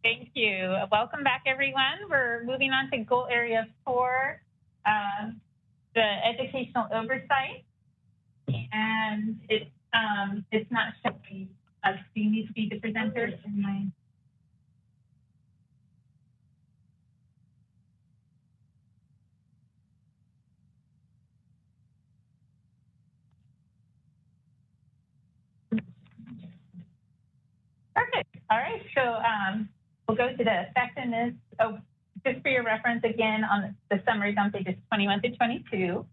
Thank you. Welcome back, everyone. We're moving on to goal area 4, the educational oversight. And it's not showing us. Do you need to be the presenter? Perfect. All right. So we'll go to the effectiveness. Oh, just for your reference again, on the summaries on pages 21 to 22.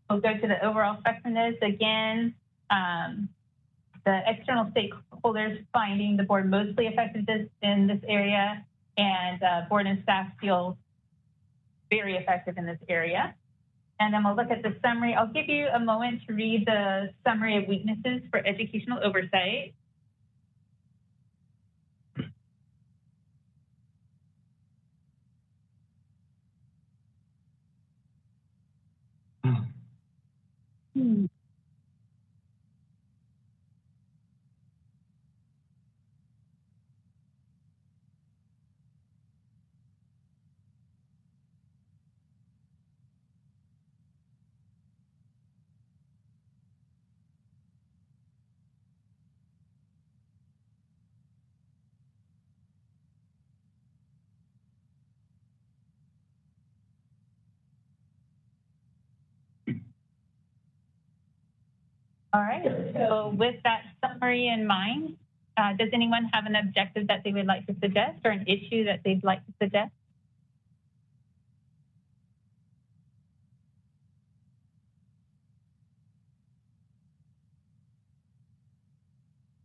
We'll go to the overall effectiveness again. The external stakeholders finding the board mostly effective in this area, and board and staff feel very effective in this area. And then we'll look at the summary. I'll give you a moment to read the summary of weaknesses for educational oversight. All right, so with that summary in mind, does anyone have an objective that they would like to suggest or an issue that they'd like to suggest?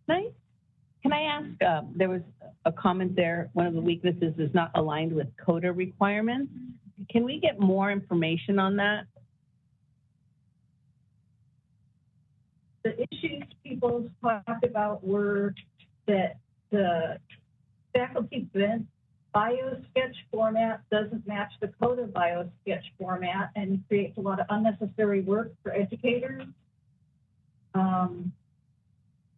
Can I ask, there was a comment there, one of the weaknesses is not aligned with CODA requirements. Can we get more information on that? The issues people talked about were that the faculty bio-sketch format doesn't match the CODA bio-sketch format and creates a lot of unnecessary work for educators.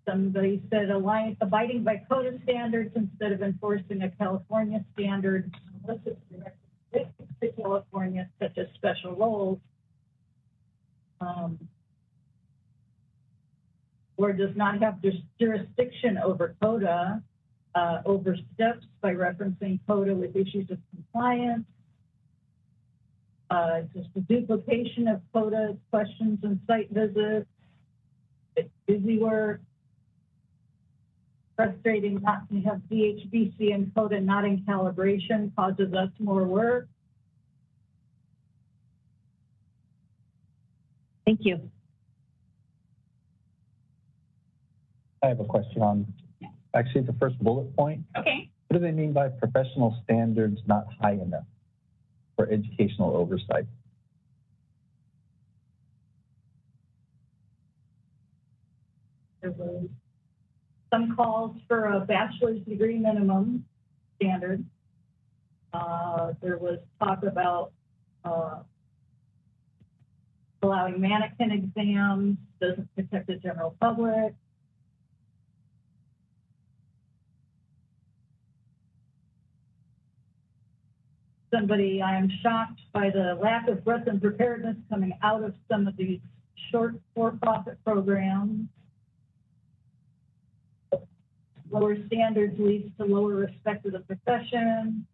Somebody said abiding by CODA standards instead of enforcing a California standard, unless it's directed to California, such as special roles. Or does not have jurisdiction over CODA, oversteps by referencing CODA with issues of compliance, just the duplication of CODA questions and site visits, it's busy work, frustrating not to have DHBC and CODA not in calibration causes us more work. Thank you. I have a question on actually the first bullet point. Okay. What do they mean by professional standards not high enough for educational oversight? There was some calls for a bachelor's degree minimum standard. There was talk about allowing mannequin exams, doesn't protect the general public. Somebody, I am shocked by the lack of breadth and preparedness coming out of some of these short for-profit programs. Lower standards leads to lower respect of the profession.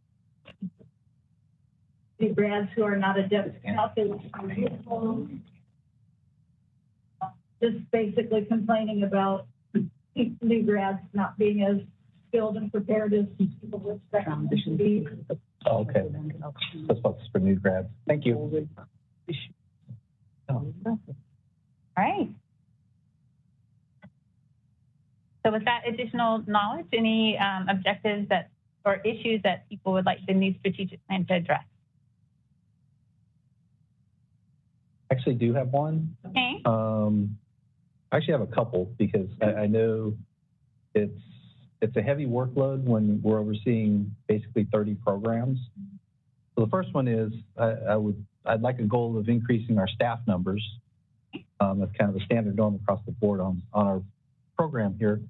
The grads who are not adept at calculus are useful. Just basically complaining about new grads not being as skilled and prepared as people would expect them to be. Oh, okay. That's what's for new grads. Thank you. All right. So with that additional knowledge, any objectives that or issues that people would like the new strategic plan to address? I actually do have one. Okay. I actually have a couple because I know it's a heavy workload when we're overseeing basically 30 programs. So the first one is I'd like a goal of increasing our staff numbers. That's kind of a standard norm across the board on our program here.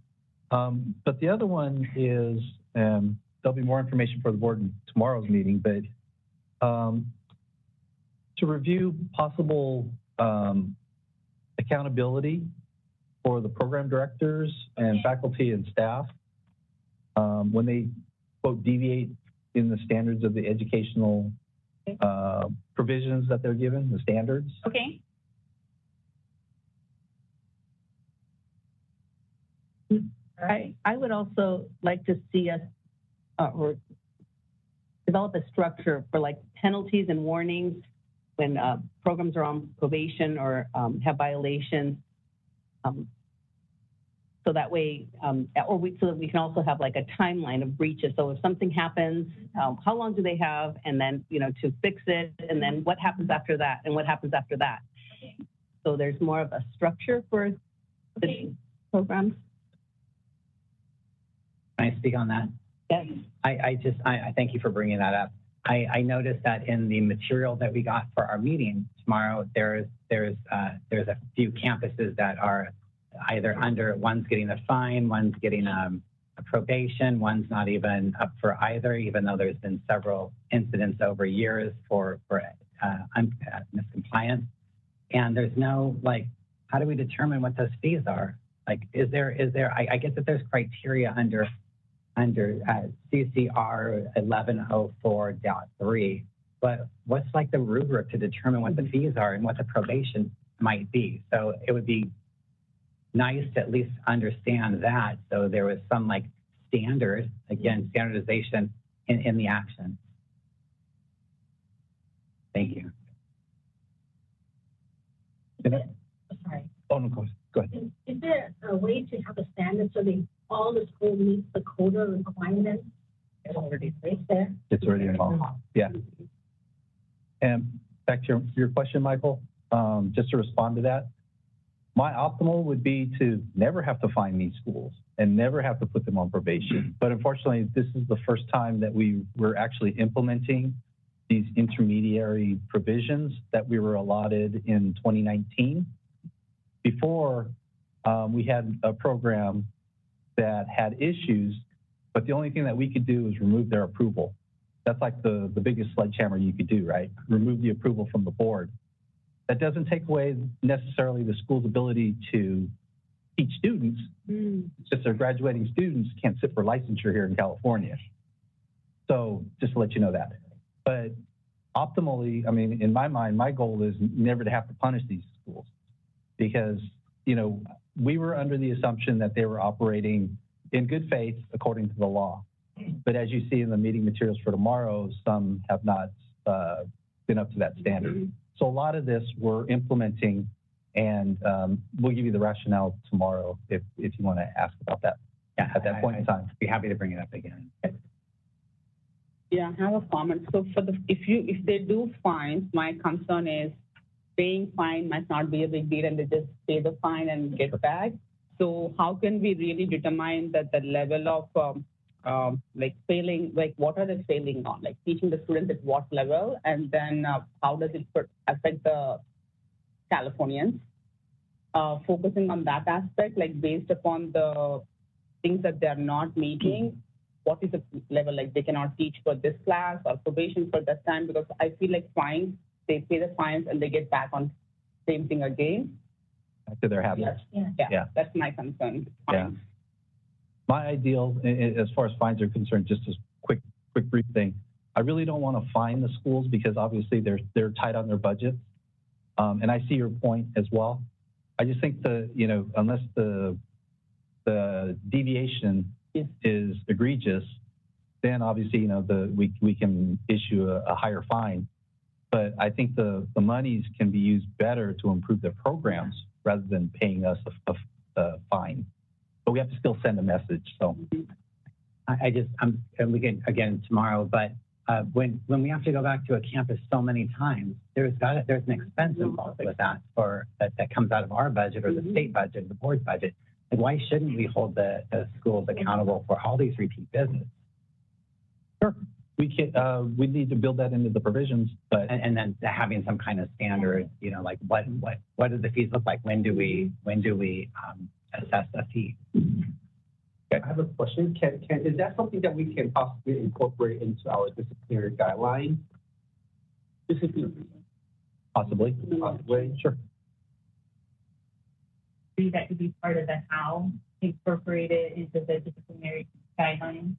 But the other one is the there'll be more information for the board in tomorrow's meeting, but to review possible accountability for the program directors and faculty and staff when they, quote, deviate in the standards of the educational provisions that they're given, the standards. Okay. I would also like to see us or develop a structure for like penalties and warnings when programs are on probation or have violations. So that way, so that we can also have like a timeline of breaches. So if something happens, how long do they have? And then, to fix it. And then what happens after that? And what happens after that? So there's more of a structure for the programs. Can I speak on that? Yes. I thank you for bringing that up. I noticed that in the material that we got for our meeting tomorrow, there's a few campuses that are either one's getting a fine, one's getting a probation, one's not even up for either, even though there's been several incidents over years for miscompliance. And there's no, how do we determine what those fees are? Is there, I get that there's criteria under CCR 1104.3, but what's the rubric to determine what the fees are and what the probation might be? So it would be nice to at least understand that, so there was some standard, again, standardization in the action. Thank you. Sorry. Oh, no, go ahead. Is there a way to have a standard so that all the school meets the quota requirements? It's already placed there. It's already involved. Yeah. And back to your question, Michael, just to respond to that, my optimal would be to never have to fine these schools and never have to put them on probation. But unfortunately, this is the first time that we were actually implementing these intermediary provisions that we were allotted in 2019. Before, we had a program that had issues, but the only thing that we could do was remove their approval. That's like the biggest sledgehammer you could do, right? Remove the approval from the board. That doesn't take away necessarily the school's ability to teach students. It's just their graduating students can't sit for licensure here in California. So just to let you know that. But optimally, I mean, in my mind, my goal is never to have to punish these schools because, we were under the assumption that they were operating in good faith according to the law. But as you see in the meeting materials for tomorrow, some have not been up to that standard. So a lot of this we're implementing, and we'll give you the rationale tomorrow if you want to ask about that at that point in time. I'd be happy to bring it up again. Yeah, I have a comment. So if they do fines, my concern is paying fine might not be a big deal and they just pay the fine and get back. So how can we really determine that the level of failing, what are they failing on? Teaching the students at what level, and then how does it affect the Californians? Focusing on that aspect, based upon the things that they're not meeting, what is the level? They cannot teach for this class or probation for that time, because I feel fines, they pay the fines and they get back on same thing again. Back to their habits. Yeah, that's my concern. Yeah. My ideal, as far as fines are concerned, just a quick brief thing. I really don't want to fine the schools because obviously they're tight on their budget, and I see your point as well. I just think unless the deviation is egregious, then obviously we can issue a higher fine. But I think the monies can be used better to improve their programs rather than paying us a fine. But we have to still send a message. So we can again tomorrow. But when we have to go back to a campus so many times, there's an expense involved with that that comes out of our budget or the state budget, the board's budget. Why shouldn't we hold the schools accountable for all these repeat business? Sure. We can. We need to build that into the provisions, but and then having some kind of standard, what do the fees look like? When do we assess a fee? I have a question. Is that something that we can possibly incorporate into our disciplinary guideline? Possibly. Sure. That could be part of the how incorporate it into the disciplinary guidelines.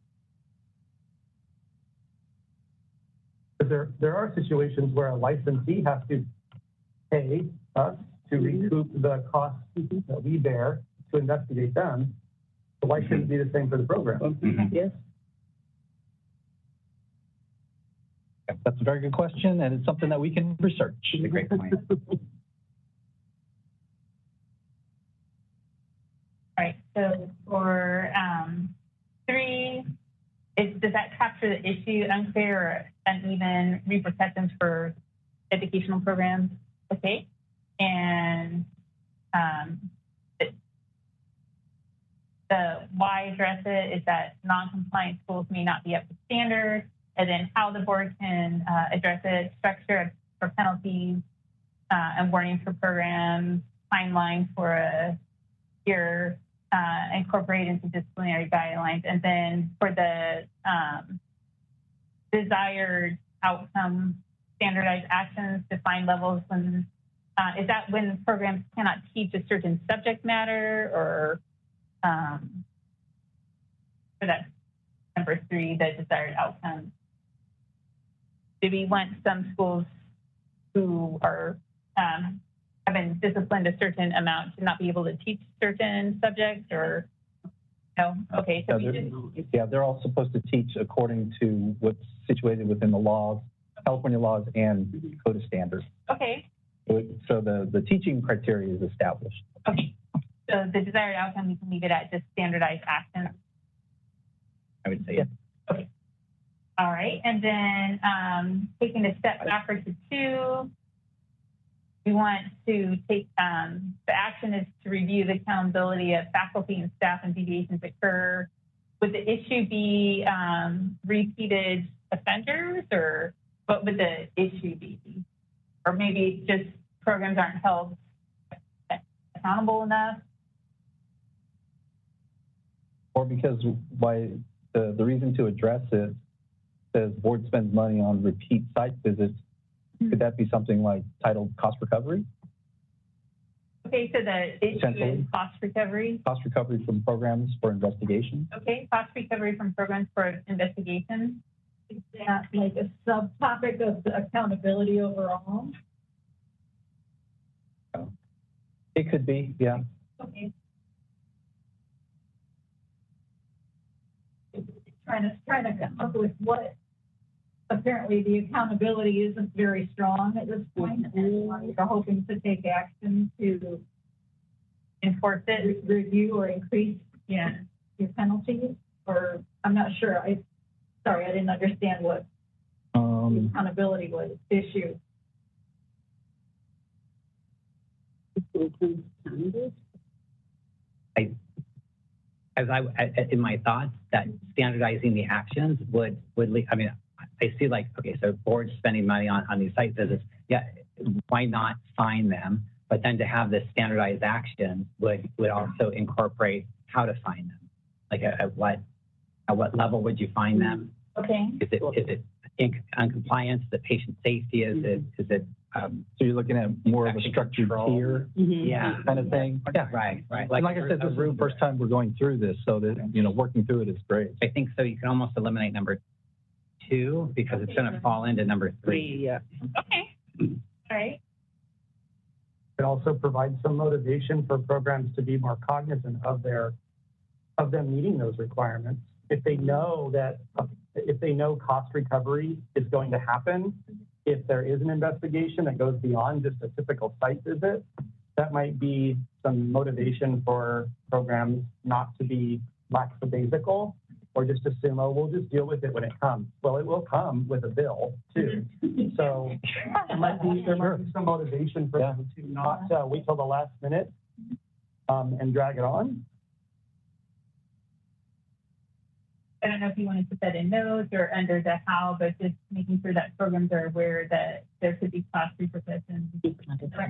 There are situations where a licensee has to pay us to recoup the costs that we bear to investigate them. So why shouldn't it be the same for the program? Yes. That's a very good question, and it's something that we can research. It's a great point. All right, so for 3, does that capture the issue, unfair or uneven repercussions for educational programs? Okay, and the why address it is that non-compliant schools may not be up to standard, and then how the board can address it, structure for penalties and warnings for programs, timeline for a year, incorporate into disciplinary guidelines, and then for the desired outcome, standardized actions, define levels. When is that when programs cannot teach a certain subject matter, or for that number 3, the desired outcome? Do we want some schools who are have been disciplined a certain amount to not be able to teach certain subjects, or no? Okay, so they're all supposed to teach according to what's situated within the laws, California laws and code of standards. Okay. So the teaching criteria is established. Okay. So the desired outcome, you can leave it at just standardized actions. I would say yes. Okay. All right, and then taking a step backward to 2. We want to take, the action is to review the accountability of faculty and staff and deviations occur. Would the issue be repeated offenders, or what would the issue be? Or maybe just programs aren't held accountable enough? Or because why the reason to address it says board spends money on repeat site visits. Could that be something like titled cost recovery? Okay, so the issue is cost recovery. Cost recovery from programs for investigation. Okay, cost recovery from programs for investigation. Is that like a subtopic of the accountability overall? It could be, yeah. Okay. Trying to come up with what. Apparently, the accountability isn't very strong at this point, and we're hoping to take action to enforce it, review or increase your penalties. Or I'm not sure. Sorry, I didn't understand what the accountability was issue. In my thoughts, that standardizing the actions would lead. I mean, I see like, okay, so boards spending money on these site visits. Yeah, why not fine them? But then to have this standardized action would also incorporate how to fine them. Like at what level would you fine them? Okay. Is it uncompliance? The patient safety? Is it so you're looking at more of a structured tier, yeah, kind of thing. Yeah, right. Like I said, this is the first time we're going through this, so that working through it is great. I think so. You can almost eliminate number 2 because it's going to fall into number 3. Yeah. Okay. All right. It also provides some motivation for programs to be more cognizant of them meeting those requirements. If they know cost recovery is going to happen, if there is an investigation that goes beyond just a typical site visit, that might be some motivation for programs not to be lackadaisical or just assume, oh, we'll just deal with it when it comes. Well, it will come with a bill too. So there might be some motivation for them to not wait till the last minute and drag it on. I don't know if you want to put that in notes or under the how, but just making sure that programs are aware that there could be cost repercussions.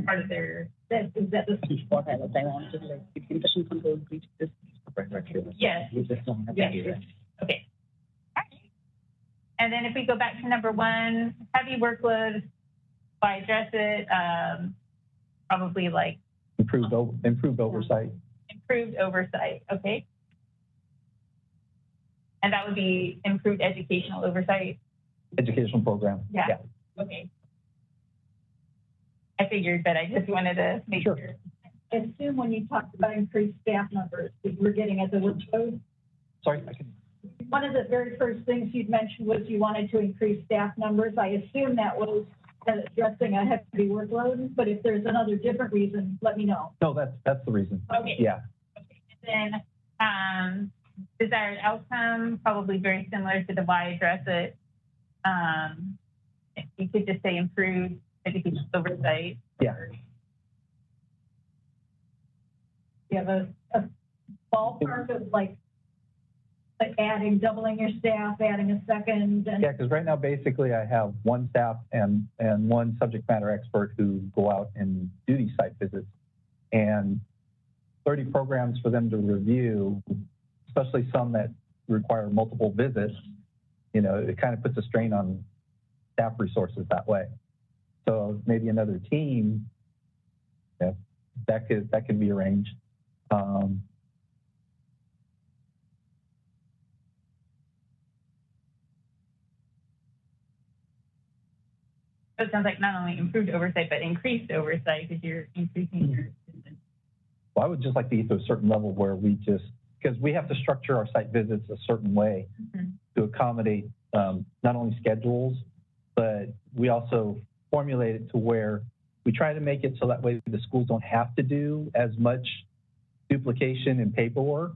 Part of their Is that the what I wanted, like infection control breach this right here. Yes. We just don't have to Yes. do that. Okay. All right. And then if we go back to number 1, heavy workload, why address it? Probably like Improved oversight. improved oversight. Okay. And that would be improved educational oversight. Educational program. Yeah. Okay. I figured, but I just wanted to make sure. I assume when you talked about increased staff numbers, that you were getting at the workload. Sorry, I can. One of the very first things you'd mentioned was you wanted to increase staff numbers. I assume that was addressing a heavy workload, but if there's another different reason, let me know. No, that's the reason. Okay. Yeah. Okay. And then desired outcome, probably very similar to the why address it. You could just say improved educational oversight. Yeah. You have a ballpark of like adding, doubling your staff, adding a second. And Yeah, because right now, basically, I have one staff and one subject matter expert who go out and do these site visits, and 30 programs for them to review, especially some that require multiple visits. You know, it kind of puts a strain on staff resources that way. So maybe another team, yeah, that could be arranged. So it sounds like not only improved oversight, but increased oversight because you're increasing your distance. Well, I would just like to get to a certain level where because we have to structure our site visits a certain way to accommodate not only schedules, but we also formulate it to where we try to make it so that way the schools don't have to do as much duplication and paperwork.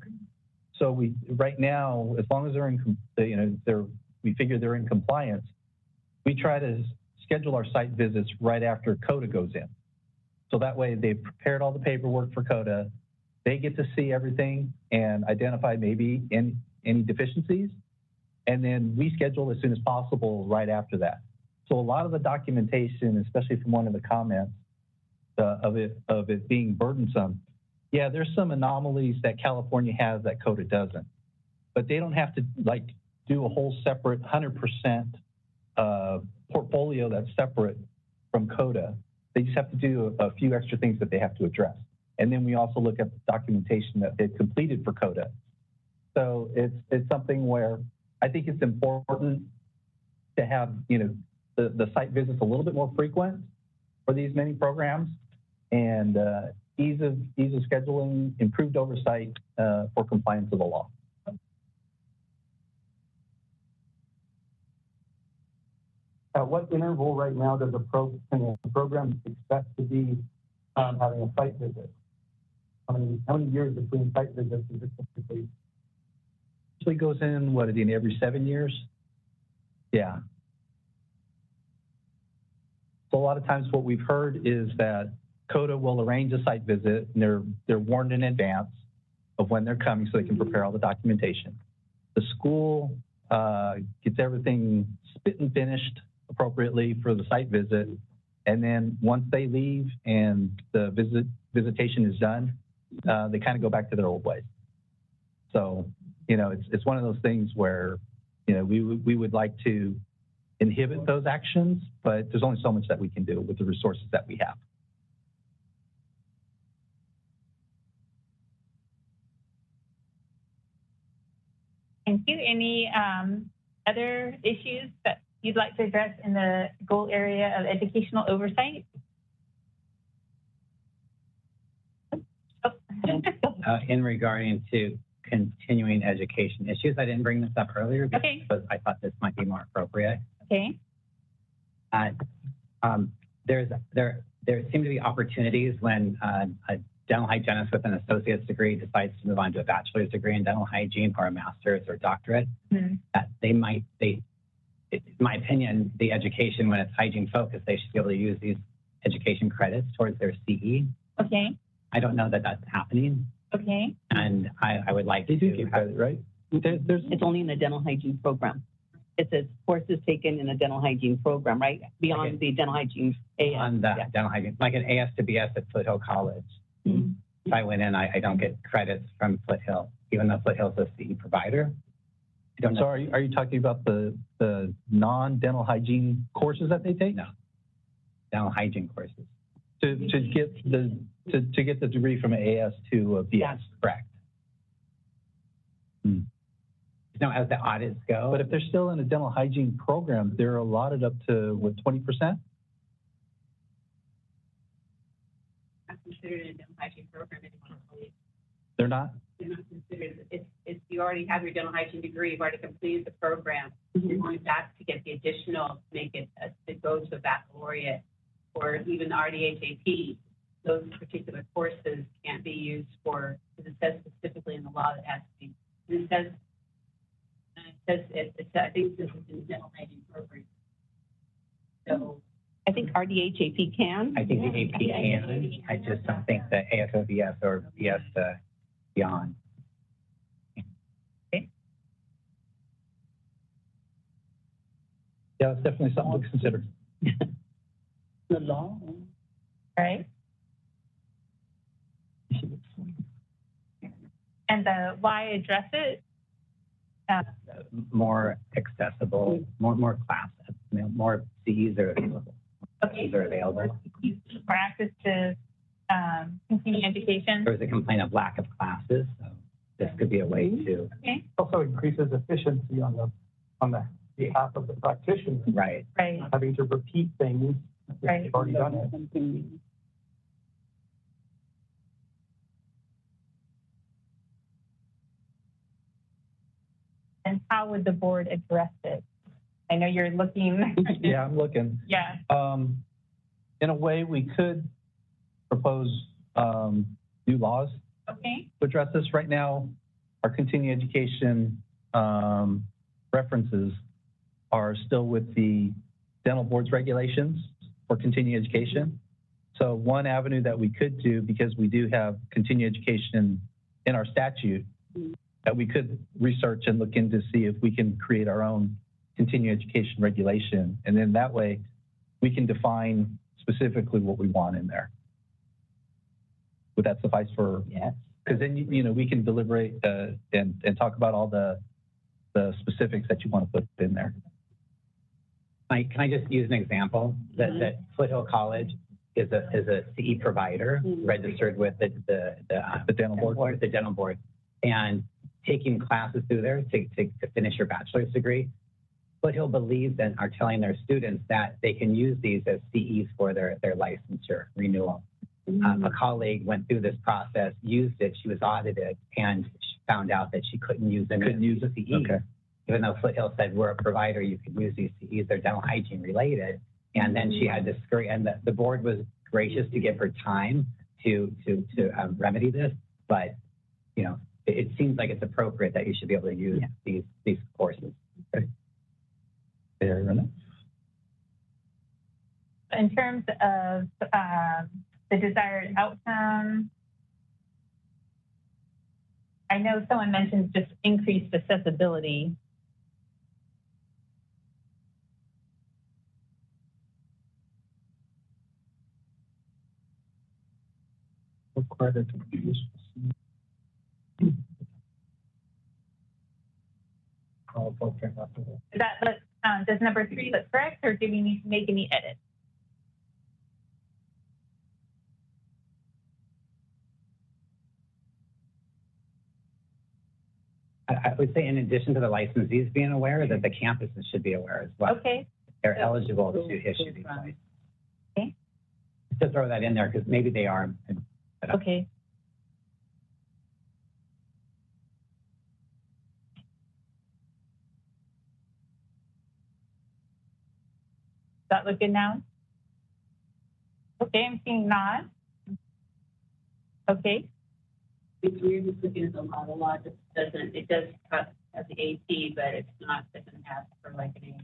So right now, as long as we figure they're in compliance, we try to schedule our site visits right after CODA goes in. So that way they've prepared all the paperwork for CODA. They get to see everything and identify maybe any deficiencies. And then we schedule as soon as possible right after that. So a lot of the documentation, especially from one of the comments of it being burdensome, yeah, there's some anomalies that California has that CODA doesn't. But they don't have to do a whole separate 100% portfolio that's separate from CODA. They just have to do a few extra things that they have to address. And then we also look at the documentation that they've completed for CODA. So it's something where I think it's important to have, the site visits a little bit more frequent for these many programs, and ease of scheduling, improved oversight for compliance of the law. At what interval right now does the program expect to be having a site visit? How many years between site visits is it typically? Usually goes in, every 7 years? Yeah. So a lot of times what we've heard is that CODA will arrange a site visit, and they're warned in advance of when they're coming so they can prepare all the documentation. The school gets everything spit and finished appropriately for the site visit, and then once they leave and the visitation is done, they kind of go back to their old ways. So, it's one of those things where, we would like to inhibit those actions, but there's only so much that we can do with the resources that we have. Thank you. Any other issues that you'd like to address in the goal area of educational oversight? In regarding to continuing education issues, I didn't bring this up earlier because I thought this might be more appropriate. Okay. There seem to be opportunities when a dental hygienist with an associate's degree decides to move on to a bachelor's degree in dental hygiene or a master's or doctorate. That in my opinion, the education, when it's hygiene focused, they should be able to use these education credits towards their CE. Okay. I don't know that that's happening. Okay. And I would like They do to get have credit, right? It's only in the dental hygiene program. It says courses taken in a dental hygiene program, right? Beyond the dental hygiene AS. on the dental hygiene, like an AS to BS at Foothill College. Mm-hmm. if I went in, I don't get credits from Foothill, even though Foothill's a CE provider. I don't know. So are you talking about the non-dental hygiene courses that they take? No. Dental hygiene courses. To get the degree from AS to a BS. That's correct. Now, as the audits go. But if they're still in a dental hygiene program, they're allotted up to, what, 20%? Not considered a dental hygiene program anymore. They're not? They're not considered. If you already have your dental hygiene degree, you've already completed the program, you're going back to get the additional, make it to go to a baccalaureate or even the RDHAP. Those particular courses can't be used for, because it says specifically in the law that it has to be. And I think this is in the dental hygiene program. So I think RDHAP can. I think the AP can. I just don't think the ASOBS or BS beyond. Yeah, it's definitely something to consider. The law. All right. And the why address it? More accessible, more class, more CEs are available. Okay. CEs are available. For access to continuing education. There was a complaint of lack of classes, so this could be a way to. Okay. Also increases efficiency on the behalf of the practitioner. Right. Right. Not having to repeat things if Right. you've already done it. And how would the board address it? I know you're looking. Yeah, I'm looking. Yeah. In a way, we could propose new laws Okay. to address this. Right now, our continuing education references are still with the dental board's regulations for continuing education. So one avenue that we could do, because we do have continuing education in our statute, that we could research and look into see if we can create our own continuing education regulation. And then that way we can define specifically what we want in there. Would that suffice for? Yes. Because then, you know, we can deliberate and talk about all the specifics that you want to put in there. Can I just use an example that Foothill College is a CE provider registered with the dental board. The dental board, and taking classes through there to finish your bachelor's degree. Foothill believes and are telling their students that they can use these as CEs for their licensure renewal. A colleague went through this process, used it, she was audited, and she found out that she couldn't use them. Couldn't use a CE. Okay. Even though Foothill said, we're a provider, you can use these CEs, they're dental hygiene related. And then she had to scurry, and the board was gracious to give her time to remedy this. But, you know, it seems like it's appropriate that you should be able to use these courses. Okay. Fair enough. In terms of the desired outcome, I know someone mentioned just increased accessibility. Does number 3 look correct, or do we need to make any edits? I would say in addition to the licensees being aware, that the campuses should be aware as well. Okay. They're eligible to issue these licenses. Okay. Just to throw that in there, because maybe they are. Okay. Does that look good now? Okay, I'm seeing nod. Okay. It's weird just looking at the law just doesn't, it does cut at the AP, but it's not, doesn't have for like an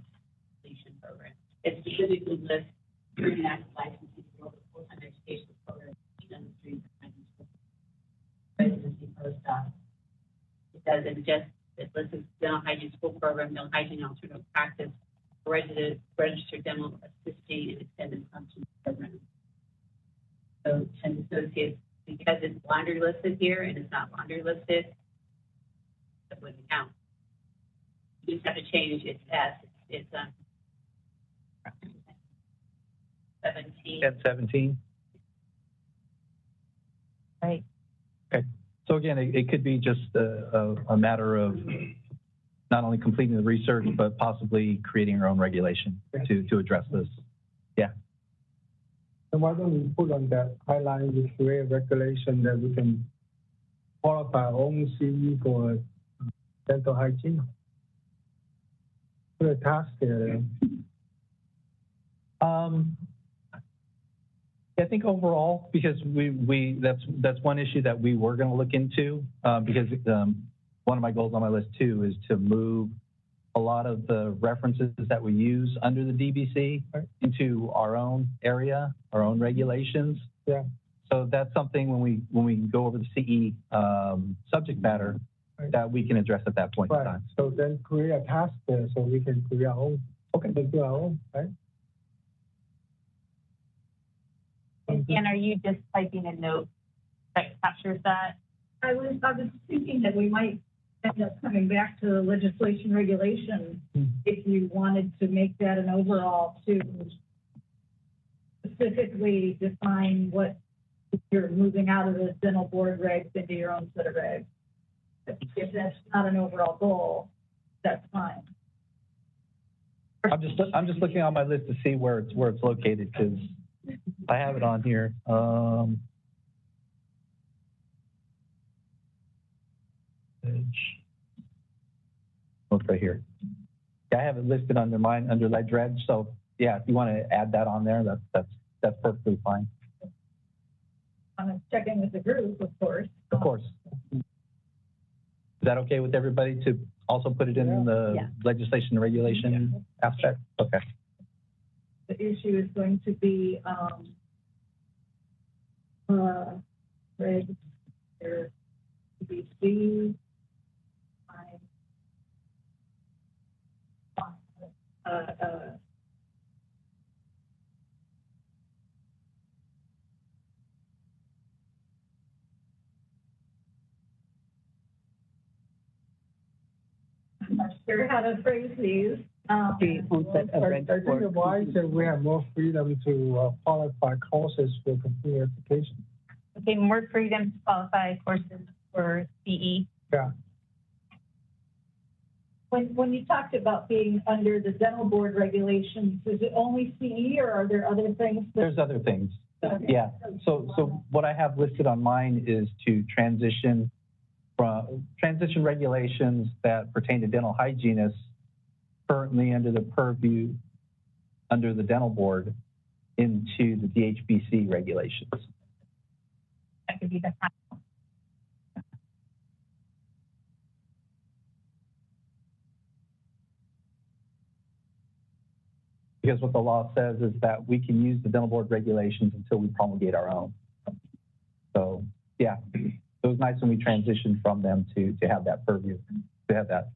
completion program. It specifically lists international licenses for the full-time education program in the streets residency postdoc. It doesn't just, it lists dental hygiene school program, dental hygiene alternative practice, registered dental assisting and extended function program. So, and associates the because it's laundry listed here and it's not laundry listed, that wouldn't count. You just have to change its S. It's 17. At 17. Right. Okay. So again, it could be just a matter of not only completing the research, but possibly creating our own regulation to address this. Yeah. And why don't we put on that highline, we create a regulation that we can qualify our own CE for dental hygiene? Put a task there. I think overall, because that's one issue that we were going to look into, because one of my goals on my list too is to move a lot of the references that we use under the DBC into our own area, our own regulations. Yeah. So that's something when we go over the CE subject matter that we can address at that point in time. So then create a task there so we can create our own. Okay. Do our own, right? And are you just typing a note that captures that? I was thinking that we might end up coming back to legislation regulation if you wanted to make that an overall to specifically define what you're moving out of the dental board regs into your own set of regs. If that's not an overall goal, that's fine. I'm just looking on my list to see where it's located because I have it on here. Look right here. Yeah, I have it listed under mine under ledge reg. So yeah, if you want to add that on there, that's perfectly fine. I'm checking with the group, of course. Of course. Is that okay with everybody to also put it in the legislation and regulation aspect? Okay. The issue is going to be regs, there BBC, I'm not sure how to phrase these. The onset of I red think sport. the wise that we have more freedom to qualify courses for continuing education. Okay, more freedom to qualify courses for CE. Yeah. When you talked about being under the dental board regulations, is it only CE or are there other things? There's other things. Yeah. So what I have listed on mine is to transition regulations that pertain to dental hygienists currently under the purview under the dental board into the DHBC regulations. That could be the Because what the law says is that we can use the dental board regulations until we promulgate our own. So yeah, it was nice when we transitioned from them to have that purview, to have that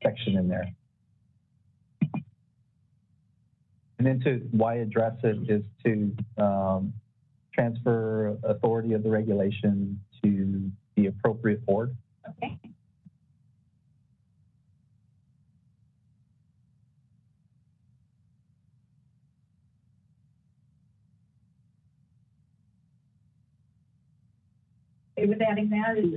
section in there. And then why address it is to transfer authority of the regulation to the appropriate board. Okay. With adding that, is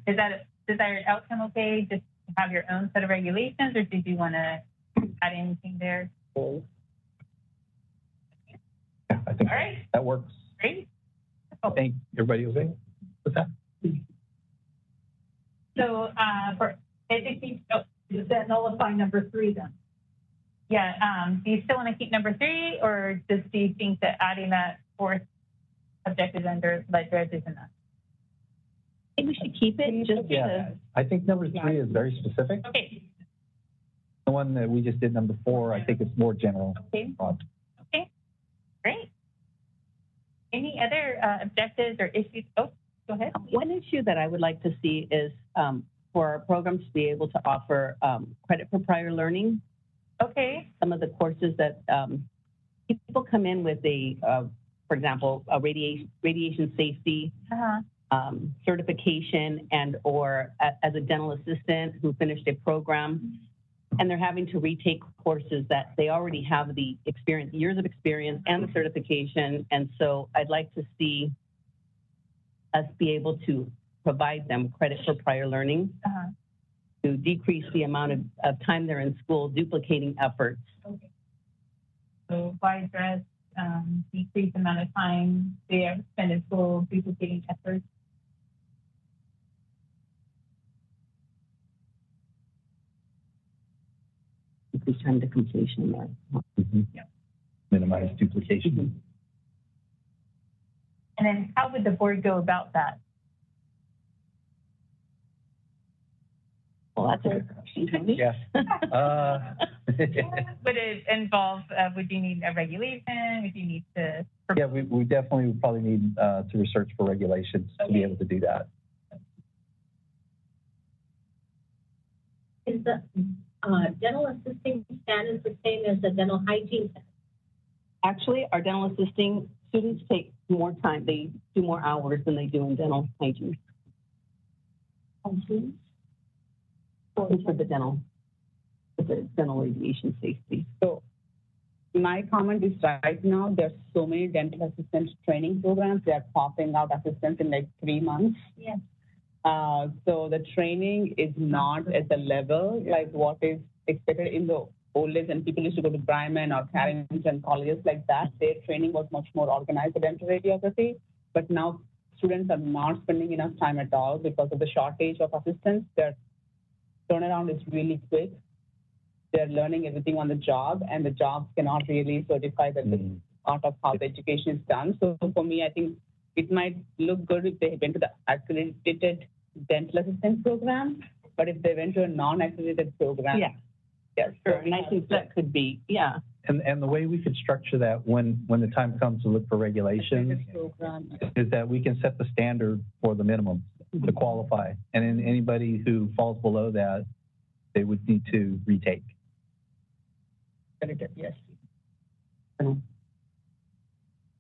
is that a desired outcome okay? Just to have your own set of regulations, or did you want to add anything there? Yeah, I think All right. that works. Great. I think everybody okay with that? So for education, does that nullify number 3 then? yeah, do you still want to keep number 3, or do you think that adding that 4th objective under ledge reg is enough? I think we should keep it just because. I think number 3 is very specific. Okay. The one that we just did, number 4, I think it's more general. Okay. Okay. Great. Any other objectives or issues? Oh, go ahead. One issue that I would like to see is for our programs to be able to offer credit for prior learning. Okay. Some of the courses that people come in with for example, a radiation safety certification or as a dental assistant who finished a program, and they're having to retake courses that they already have the experience, years of experience and the certification. And so I'd like to see us be able to provide them credit for prior learning to decrease the amount of time they're in school duplicating efforts. Okay. So why address decrease the amount of time they are spent in school duplicating efforts? Increase time to completion. Yeah. Minimize duplication. Mm-hmm. And then how would the board go about that? Well, that's a good question. Yeah. Would it involve, would you need a regulation? Would you need to? Yeah, we definitely would probably need to research for regulations to be able to do that. Is the dental assisting standard the same as the dental hygiene? Actually, our dental assisting students take more time. They do more hours than they do in dental hygiene. For the dental radiation safety. So my comment is right now, there's so many dental assistant training programs. They're popping out assistants in like 3 months. Yeah. So the training is not at the level like what is expected in the old days, and people used to go to Bryman or Carrington colleges like that. Their training was much more organized for dental radiography, but now students are not spending enough time at all because of the shortage of assistants. Their turnaround is really quick. They're learning everything on the job, and the jobs cannot really certify that this is part of how the education is done. So for me, I think it might look good if they went to the accredited dental assistant program, but if they went to a non-accredited program, yes, sure. And I think that could be, And the way we could structure that when the time comes to look for regulations is that we can set the standard for the minimum to qualify. And then anybody who falls below that, they would need to retake. yes.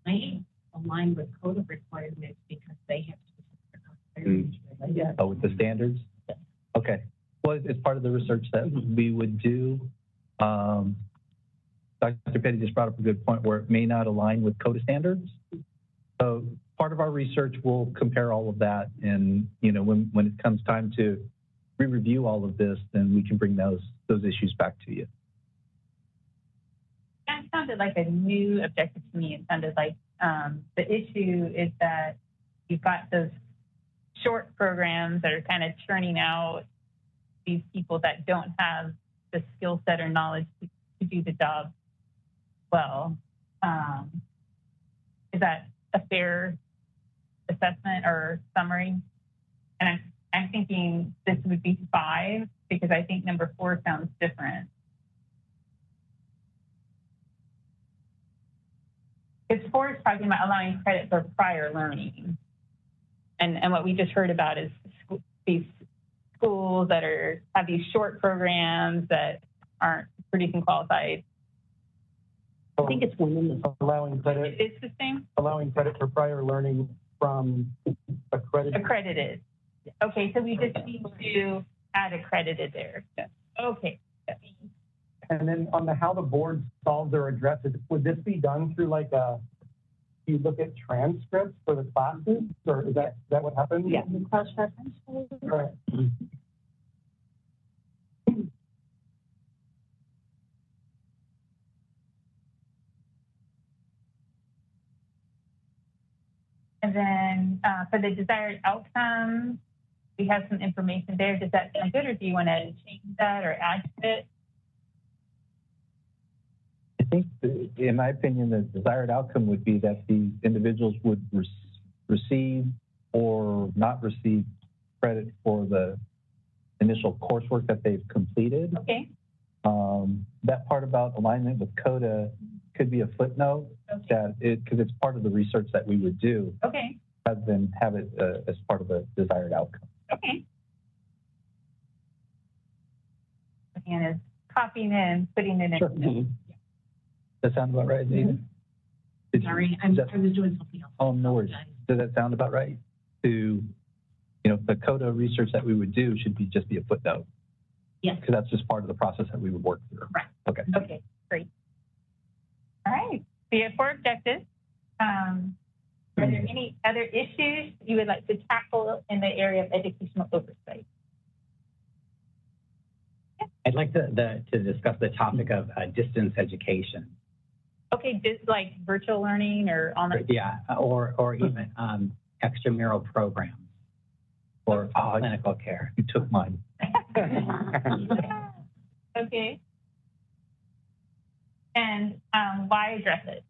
I align with code of requirements because they have to. Oh, with the standards? Okay. Well, it's part of the research that we would do. Dr. Petty just brought up a good point where it may not align with code of standards. So part of our research will compare all of that, and when it comes time to re-review all of this, then we can bring those issues back to you. That sounded like a new objective to me. It sounded like the issue is that you've got those short programs that are kind of churning out these people that don't have the skill set or knowledge to do the job well. Is that a fair assessment or summary? And I'm thinking this would be 5 because I think number 4 sounds different. Because 4 is talking about allowing credit for prior learning. And what we just heard about is these schools that have these short programs that aren't producing qualified. I think it's one in the allowing credit. It's the same? Allowing credit for prior learning from accredited. Accredited. Okay, so we just need to add accredited there. Okay. And then on how the board solves or addresses, would this be done through you look at transcripts for the classes, or is that what happens? Yeah. Cross-reference. Right. And then for the desired outcome, we have some information there. Does that sound good, or do you want to change that or add to it? I think, in my opinion, the desired outcome would be that these individuals would receive or not receive credit for the initial coursework that they've completed. Okay. That part about alignment with CODA could be a footnote, because it's part of the research that we would do, rather than have it as part of a desired outcome. Okay. And is copying it and putting it in. Sure. Does that sound about right, Nathan? Sorry, I was doing something else. Oh, no worries. Does that sound about right? The CODA research that we would do should just be a footnote. Yes. Because that's just part of the process that we would work through. Right. Okay. Okay, great. All right, we have 4 objectives. Are there any other issues you would like to tackle in the area of educational oversight? I'd like to discuss the topic of distance education. Okay, just like virtual learning or online? Yeah, or even extramural programs or clinical care. You took mine. Okay. And why address it?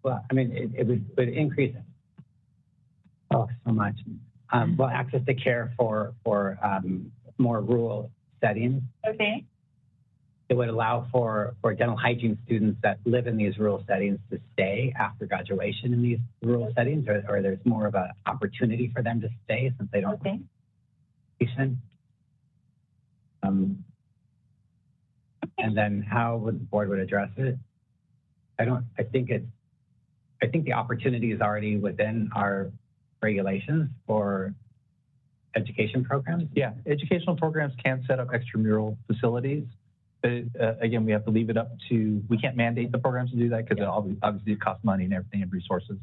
Well, I mean, it would increase so much. Well, access to care for more rural settings. Okay. It would allow for dental hygiene students that live in these rural settings to stay after graduation in these rural settings, or there's more of an opportunity for them to stay since they don't. Okay. And then how would the board address it? I think the opportunity is already within our regulations for education programs. Yeah, educational programs can set up extramural facilities. But again, we have to leave it up to, we can't mandate the programs to do that because obviously it costs money and everything and resources.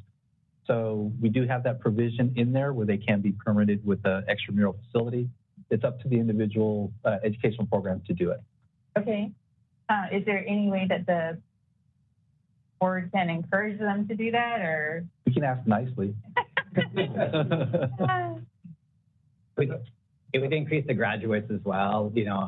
So we do have that provision in there where they can be permitted with an extramural facility. It's up to the individual educational program to do it. Okay. Is there any way that the board can encourage them to do that, or? We can ask nicely. It would increase the graduates as well, Yeah,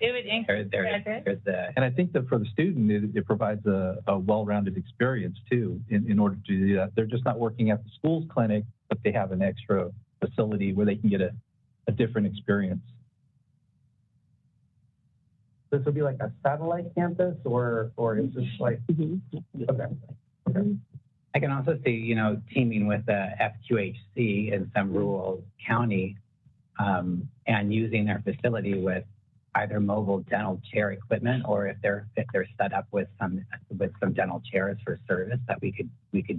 it would increase there's the. And I think that for the student, it provides a well-rounded experience too in order to do that. They're just not working at the school's clinic, but they have an extra facility where they can get a different experience. This would be like a satellite campus, or is this like? Okay. I can also see, teaming with the FQHC in some rural county and using their facility with either mobile dental chair equipment, or if they're set up with some dental chairs for service that we could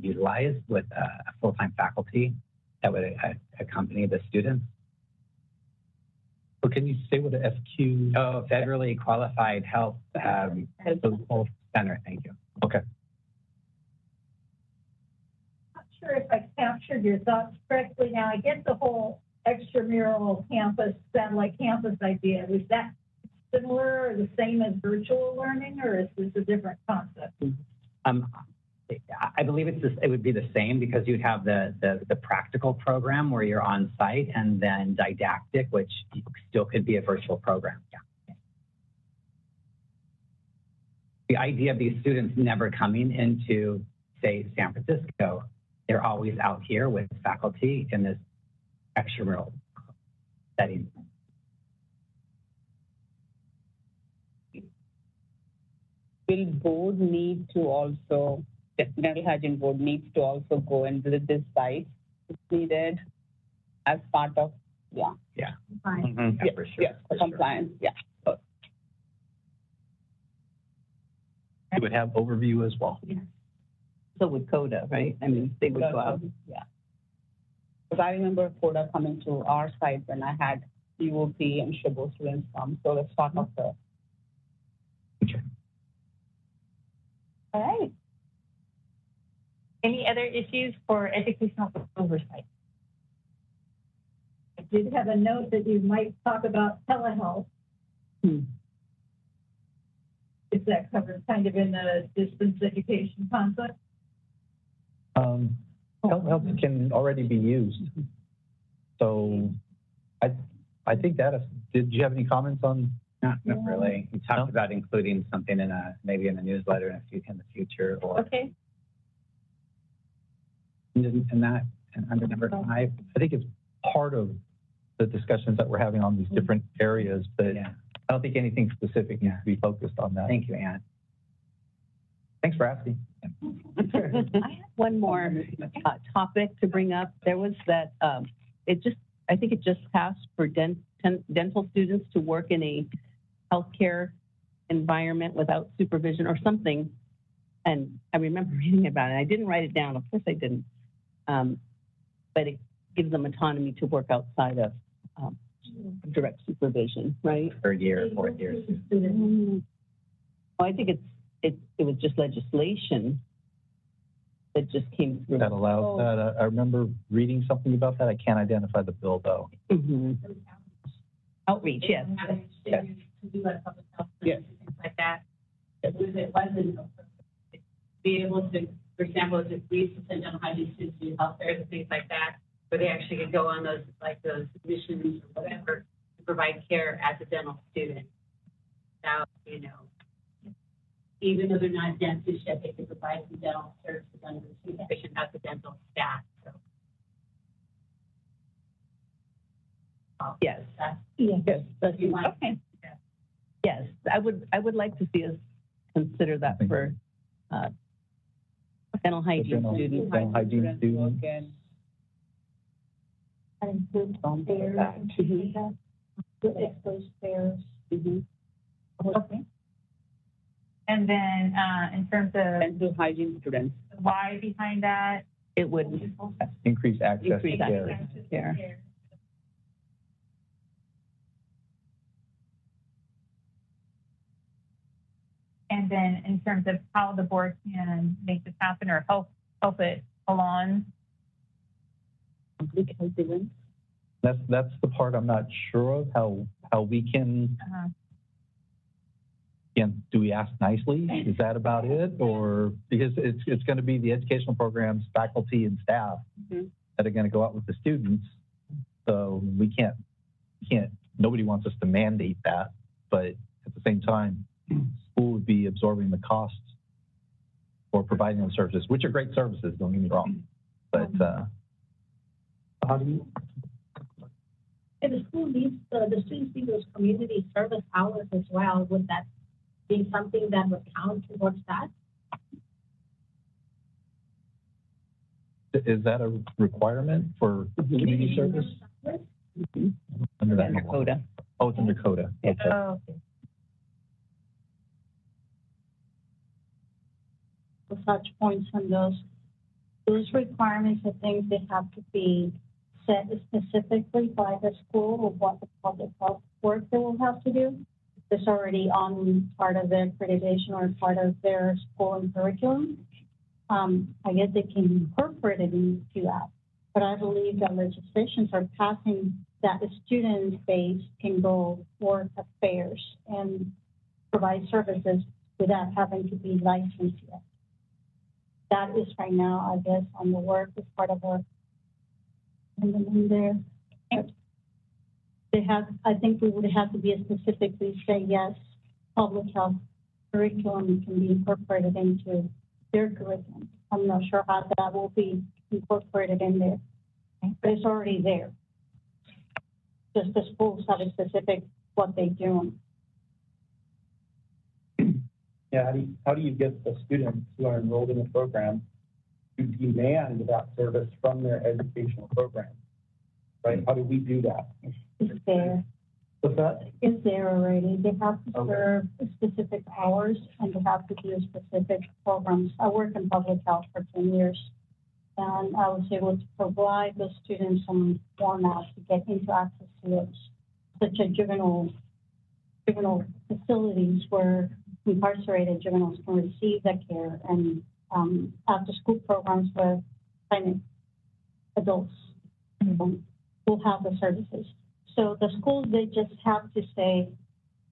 utilize with a full-time faculty that would accompany the students. So can you say what the FQ? Oh, Federally Qualified Health Center. Thank you. Okay. Not sure if I captured your thoughts correctly. Now, I get the whole extramural campus, satellite campus idea. Was that similar or the same as virtual learning, or is this a different concept? I believe it would be the same, because you'd have the practical program where you're on site, and then didactic, which still could be a virtual program. Yeah. The idea of these students never coming into, say, San Francisco, they're always out here with faculty in this extramural setting. Will board need to also, the dental hygiene board needs to also go and visit this site if needed as part of, Yeah. Mm-hmm. Yeah, for sure. Yeah, for compliance, yeah. It would have overview as well. So would CODA, right? I mean, they would go out. Yeah. Because I remember CODA coming to our site when I had UOP and Shabo students come, so that's part of the. All right. Any other issues for educational oversight? I did have a note that you might talk about telehealth. Is that covered kind of in the distance education concept? Telehealth can already be used. So I think did you have any comments on? Not really. We talked about including something maybe in a newsletter in the future, or Okay. Under number 5. I think it's part of the discussions that we're having on these different areas, but I don't think anything specific needs to be focused on that. Thank you, Ann. Thanks for asking. I have one more topic to bring up. There was that, I think it just passed for dental students to work in a healthcare environment without supervision or something. And I remember reading about it. I didn't write it down. Of course I didn't. But it gives them autonomy to work outside of direct supervision, right? Third year, fourth year. I think it was just legislation that just came through. That allows that. I remember reading something about that. I can't identify the bill though. Mm-hmm. Outreach, yes. To do like public health, Yes. things like that. If it wasn't, be able to, for example, if we used to send dental hygiene students to health fairs and things like that, where they actually could go on those missions or whatever to provide care as a dental student. Without, even though they're not dentists yet, they could provide some dental services under the supervision of the dental staff. So. Yes. Yes. That's, Okay. yes, I would like to see us consider that for dental hygiene students. Dental hygiene students. That includes fairs, exposed fairs. Okay. And then in terms of Dental hygiene students. the why behind that, It would Increase access increase to care. access to care. and then in terms of how the board can make this happen or help it along. Public health events. That's the part I'm not sure of, how we can, do we ask nicely? Is that about it? Or because it's going to be the educational programs, faculty and staff that are going to go out with the students. So we can't, nobody wants us to mandate that, but at the same time, school would be absorbing the costs for providing those services, which are great services, don't get me wrong. But How do you, If the school needs, the students need those community service hours as well, would that be something that would count towards that? is that a requirement for community service? Under that Dakota. Oh, it's in Dakota. Okay. Oh, okay. Such points on those requirements are things that have to be set specifically by the school of what the public health work they will have to do. It's already on part of their accreditation or part of their school and curriculum. I guess they can incorporate it into that. But I believe that legislations are passing that the student base can go work at fairs and provide services without having to be licensed yet. That is right now, I guess, on the work as part of work. And then there, they have, I think we would have to be specifically say, yes, public health curriculum can be incorporated into their curriculum. I'm not sure how that will be incorporated in there, but it's already there. Just the schools have a specific what they do. yeah, how do you get the students who are enrolled in the program to demand that service from their educational program? Right? How do we do that? It's there. What's that? It's there already. They have to serve specific hours and they have to do specific programs. I worked in public health for 10 years and I was able to provide those students some formats to get into access to those, such as juvenile facilities where incarcerated juveniles can receive that care and after school programs where adults will have the services. So the schools, they just have to say,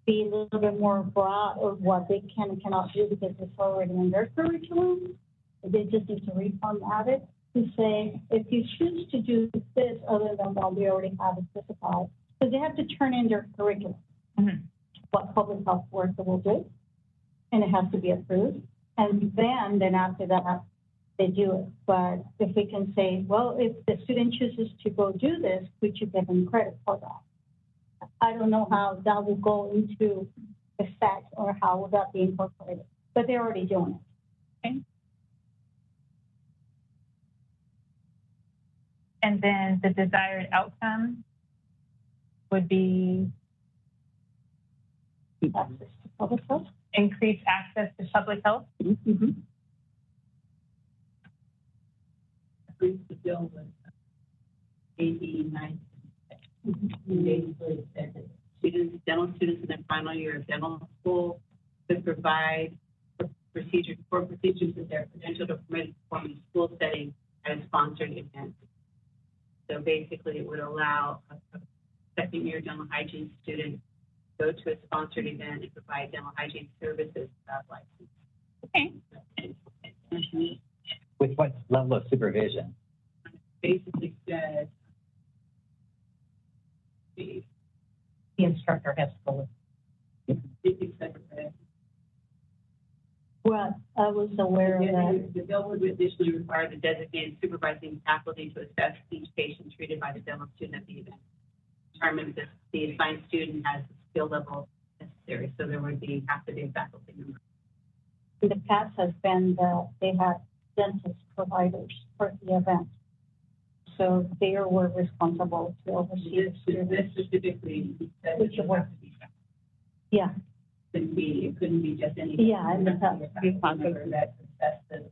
be a little bit more broad of what they can and cannot do because it's already in their curriculum. They just need to reformat it to say, if you choose to do this other than what we already have it specified, because they have to turn in their curriculum, what public health worker will do, and it has to be approved. And then after that, they do it. But if we can say, well, if the student chooses to go do this, we should give them credit for that. I don't know how that will go into effect or how will that be incorporated, but they're already doing it. Okay. And then the desired outcome would be access to public health. Increase access to public health. Mm-hmm. Agrees the bill with AB 9. Basically, it said that students, dental students in their final year of dental school could provide procedures that they're credentialed or permitted to perform in a school setting at a sponsored event. So basically, it would allow a second-year dental hygiene student to go to a sponsored event and provide dental hygiene services without license. Okay. With what level of supervision? Basically said The instructor has to go with. Well, I was aware of that. The bill would additionally require the designated supervising faculty to assess each patient treated by the dental student at the event. Determine if the assigned student has the skill level necessary, so there would have to be a faculty member. In the past has been that they had dentist providers for the event. So they were responsible to oversee the students. This specifically said Which it was- has to be. Yeah, It couldn't be just any. Yeah, in the past. That assess the.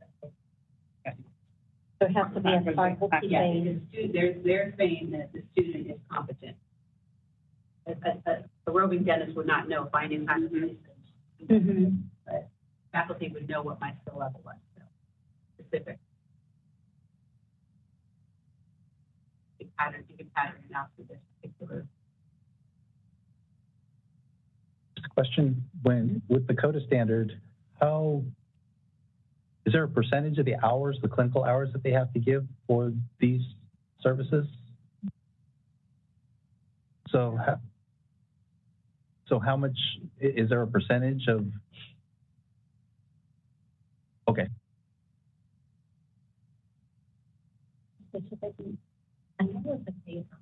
there has to be a faculty Yeah, base. they're saying that the student is competent. A roving dentist would not know if I knew how to do this, Mm-hmm. but faculty would know what my skill level was, so specific. You can pattern it out for this particular. Question, when, with the CODA standard, how, is there a percentage of the hours, the clinical hours that they have to give for these services? So how much, is there a percentage of? Okay. Specifically. I know it's a paper.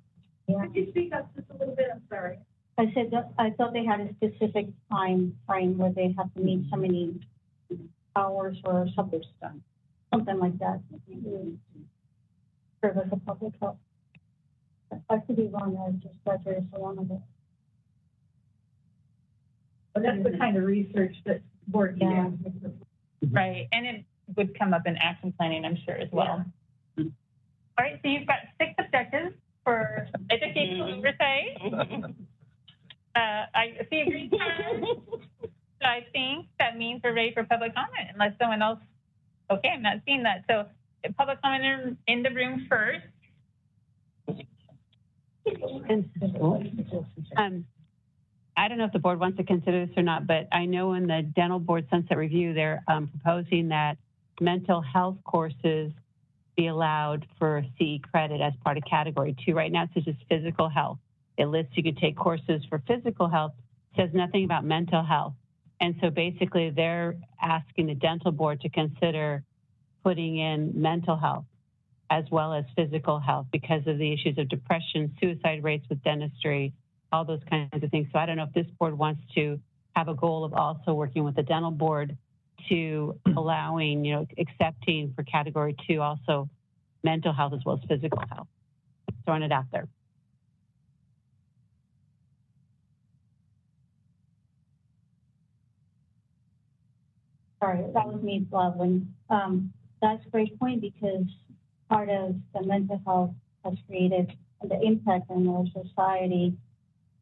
Yeah. Could you speak up just a little bit? I'm sorry. I said that I thought they had a specific time frame where they have to meet so many hours or something like that. Service of public health. I could be wrong. I just graduated so long ago. But that's the kind of research that board Yeah. Right, and it would come up in action planning, I'm sure, as well. All right, so you've got 6 objectives for educational oversight. I see a green card. So I think that means we're ready for public comment, unless someone else. Okay, I'm not seeing that. So public comment in the room first. I don't know if the board wants to consider this or not, but I know in the dental board sunset review, they're proposing that mental health courses be allowed for CE credit as part of category 2. Right now, it's just physical health. It lists you could take courses for physical health, says nothing about mental health. And so basically they're asking the dental board to consider putting in mental health as well as physical health because of the issues of depression, suicide rates with dentistry, all those kinds of things. So I don't know if this board wants to have a goal of also working with the dental board to allowing, accepting for category 2 also mental health as well as physical health. Throwing it out there. Sorry, that was me blubbering. That's a great point because part of the mental health has created the impact on our society.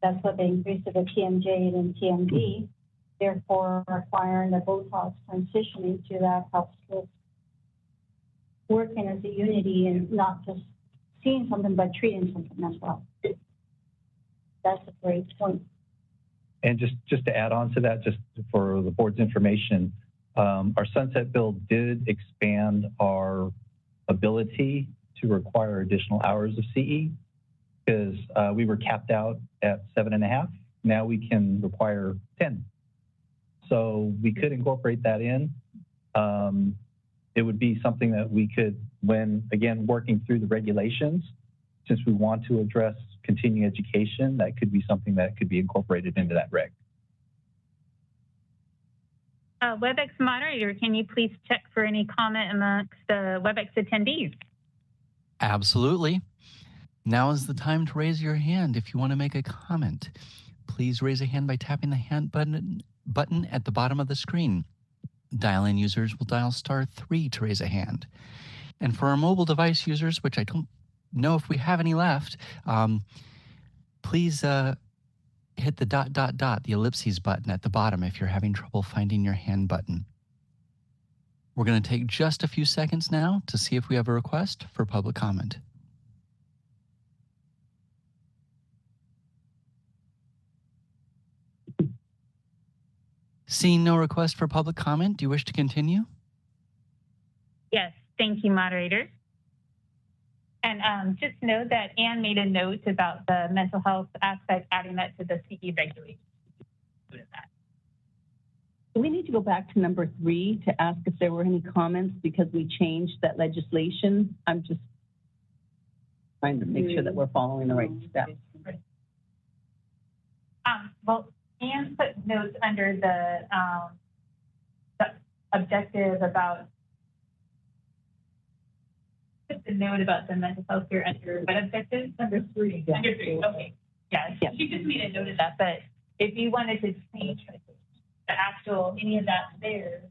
That's what they increased to the TMJ and TMD, therefore requiring the Botox transitioning to that helps with working as a unity and not just seeing something but treating something as well. That's a great point. And just to add on to that, just for the board's information, our sunset bill did expand our ability to require additional hours of CE because we were capped out at 7.5. Now we can require 10. So we could incorporate that in. It would be something that we could, when again, working through the regulations, since we want to address continuing education, that could be something that could be incorporated into that reg. WebEx moderator, can you please check for any comment amongst the WebEx attendees? Absolutely. Now is the time to raise your hand if you want to make a comment. please raise a hand by tapping the hand button at the bottom of the screen. Dial-in users will dial *3 to raise a hand. And for our mobile device users, which I don't know if we have any left, please hit the ... the ellipses button at the bottom if you're having trouble finding your hand button. We're going to take just a few seconds now to see if we have a request for public comment. Seeing no request for public comment, do you wish to continue? Yes, thank you, moderator. And just know that Anne made a note about the mental health aspect, adding that to the CE regulations. We need to go back to number 3 to ask if there were any comments because we changed that legislation. I'm just trying to make sure that we're following the right steps. Well, Anne put notes under the objective about, put the note about the mental health care under what objective? Number 3. Yeah. Under 3, okay. Yeah, she just made a note of that, but if you wanted to change the actual, any of that there.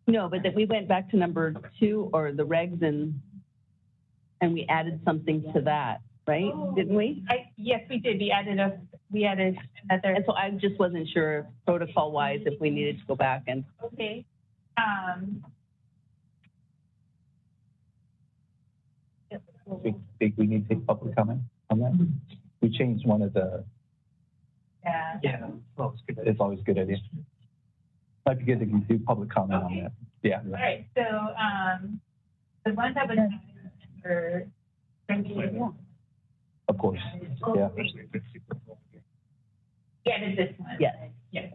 No, but that we went back to number 2 or the regs and we added something to that, right? Didn't we? Yes, we did. We added another. And so I just wasn't sure protocol wise if we needed to go back and. Okay. Think we need to take public comment on that? We changed one of the. Yeah. Well, it's always a good idea. Might be good to do public comment on that. Yeah. All right. So the one that was under. Of course. Yeah. Yeah, it is this one. Yes. Yes.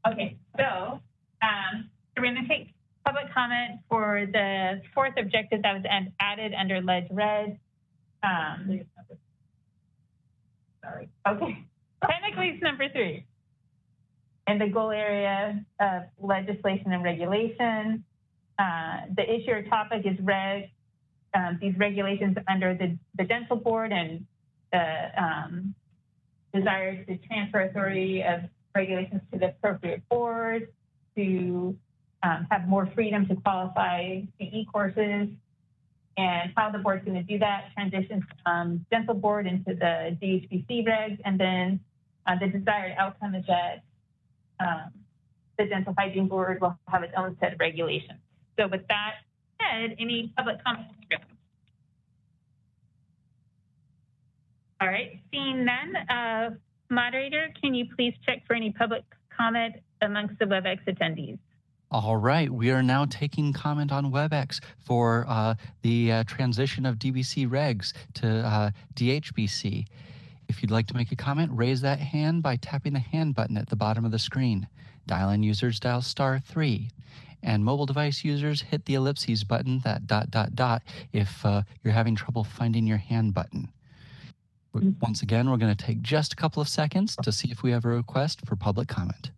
Okay. So we're going to take public comment for the 4th objective that was added under Ledge Red. Sorry. Okay. Technically, it's number 3. In the goal area of legislation and regulation, the issue or topic is these regulations under the dental board and the desire to transfer authority of regulations to the appropriate board, to have more freedom to qualify CE courses, and how the board's going to do that, transition from dental board into the DHBC regs, and then the desired outcome is that the dental hygiene board will have its own set of regulations. So with that said, any public comments? All right, seeing none, moderator, can you please check for any public comment amongst the WebEx attendees? All right, we are now taking comment on WebEx for the transition of DBC regs to DHBC. If you'd like to make a comment, raise that hand by tapping the hand button at the bottom of the screen. Dial-in users dial *3. And mobile device users hit the ellipses button, that ... if you're having trouble finding your hand button. Once again, we're going to take just a couple of seconds to see if we have a request for public comment.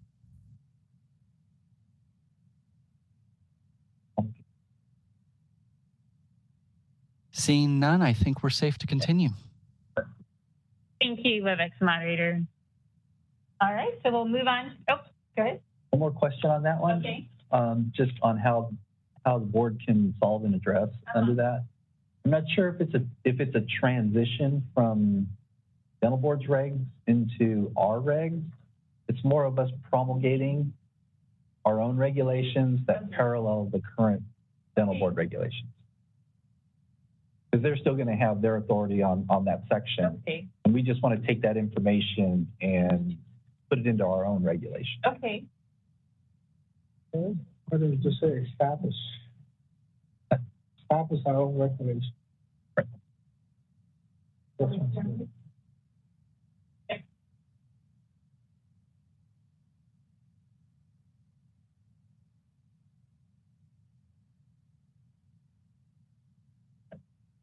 Seeing none, I think we're safe to continue. Thank you, WebEx moderator. All right, so we'll move on. Oh, go ahead. One more question on that one. Okay. Just on how the board can solve and address under that. I'm not sure if it's a transition from dental board's regs into our regs. It's more of us promulgating our own regulations that parallel the current dental board regulations. Because they're still going to have their authority on that section. Okay. And we just want to take that information and put it into our own regulation. Okay. Why don't you just say establish our own regulation? Right.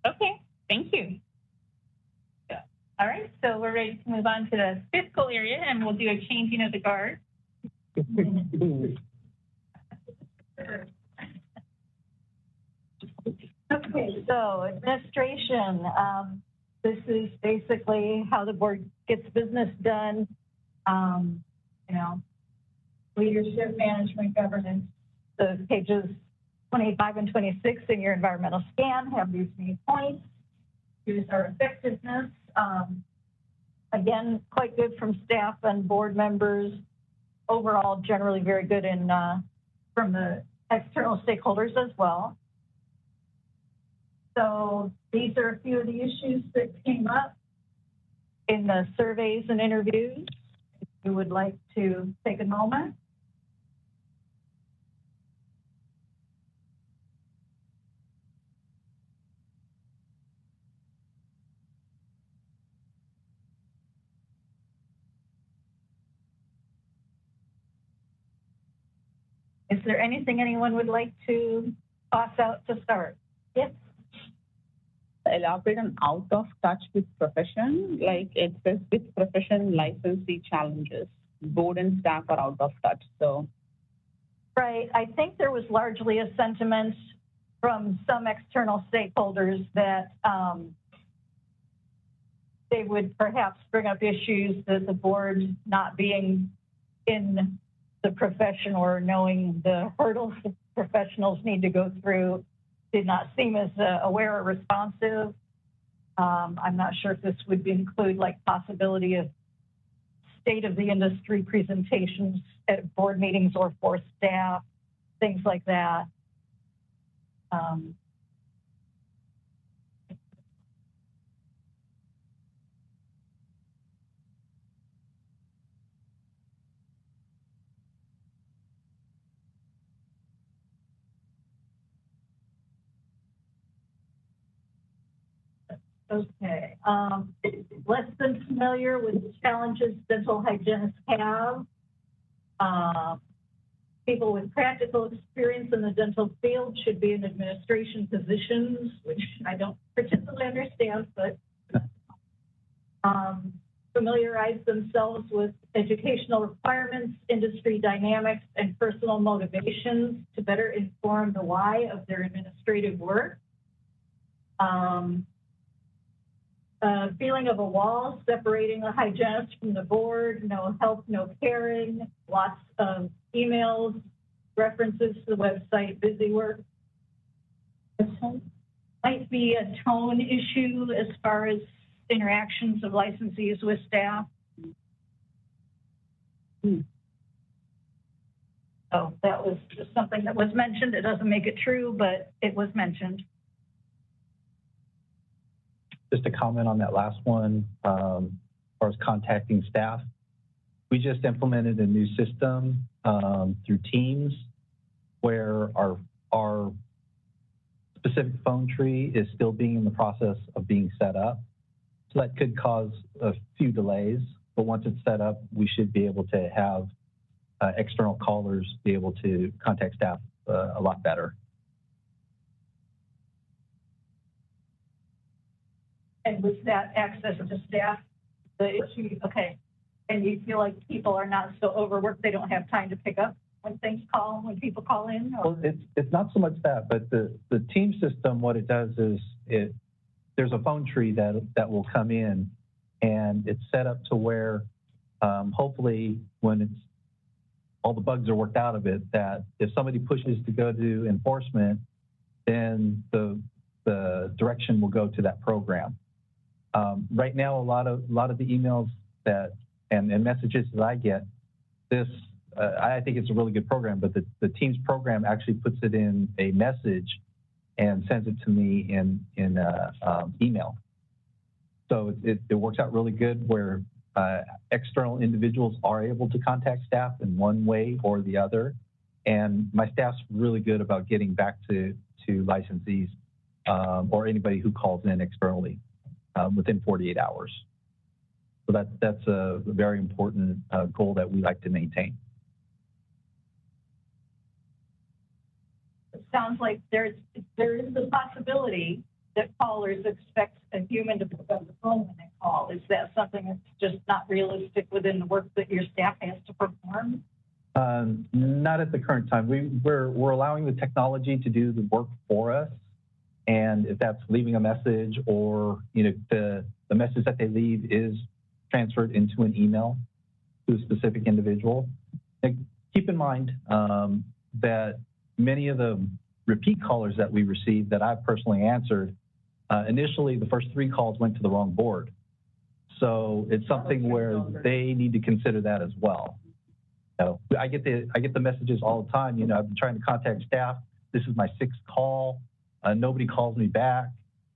Okay, thank you. All right, so we're ready to move on to the fiscal area, and we'll do a changing of the guard. Okay, so administration, this is basically how the board gets business done. You know, leadership, management, governance. The pages 25 and 26 in your environmental scan have these main points. Here's our effectiveness. Again, quite good from staff and board members. Overall, generally very good in from the external stakeholders as well. So these are a few of the issues that came up in the surveys and interviews. If you would like to take a moment. Is there anything anyone would like to toss out to start? Yes. Elaborate on out of touch with profession, like it says with profession licensee challenges. Board and staff are out of touch, so. Right, I think there was largely a sentiment from some external stakeholders that they would perhaps bring up issues that the board not being in the profession or knowing the hurdles that professionals need to go through did not seem as aware or responsive. I'm not sure if this would include like possibility of state of the industry presentations at board meetings or for staff, things like that. Okay, less than familiar with the challenges dental hygienists have. People with practical experience in the dental field should be in administration positions, which I don't particularly understand, but familiarize themselves with educational requirements, industry dynamics, and personal motivations to better inform the why of their administrative work. Feeling of a wall separating a hygienist from the board, no help, no caring, lots of emails, references to the website, busy work. Might be a tone issue as far as interactions of licensees with staff. So that was just something that was mentioned. It doesn't make it true, but it was mentioned. Just to comment on that last one, as far as contacting staff, we just implemented a new system through Teams where our specific phone tree is still being in the process of being set up. So that could cause a few delays, but once it's set up, we should be able to have external callers be able to contact staff a lot better. And was that access to staff the issue? Okay. And you feel like people are not so overworked, they don't have time to pick up when when people call in? Or? Well, it's not so much that, but the team system, what it does is there's a phone tree that will come in, and it's set up to where hopefully when all the bugs are worked out of it, that if somebody pushes to go to enforcement, then the direction will go to that program. Right now, a lot of the emails and messages that I get, I think it's a really good program, but the Teams program actually puts it in a message and sends it to me in email. So it works out really good where external individuals are able to contact staff in one way or the other. And my staff's really good about getting back to licensees or anybody who calls in externally within 48 hours. So that's a very important goal that we like to maintain. It sounds like there is the possibility that callers expect a human to pick up the phone when they call. Is that something that's just not realistic within the work that your staff has to perform? Not at the current time. We're allowing the technology to do the work for us. And if that's leaving a message or the message that they leave is transferred into an email, to a specific individual. And keep in mind that many of the repeat callers that we received that I personally answered, initially the first 3 calls went to the wrong board. So it's something where they need to consider that as well. So I get the messages all the time. You know, I've been trying to contact staff. This is my 6th call. Nobody calls me back.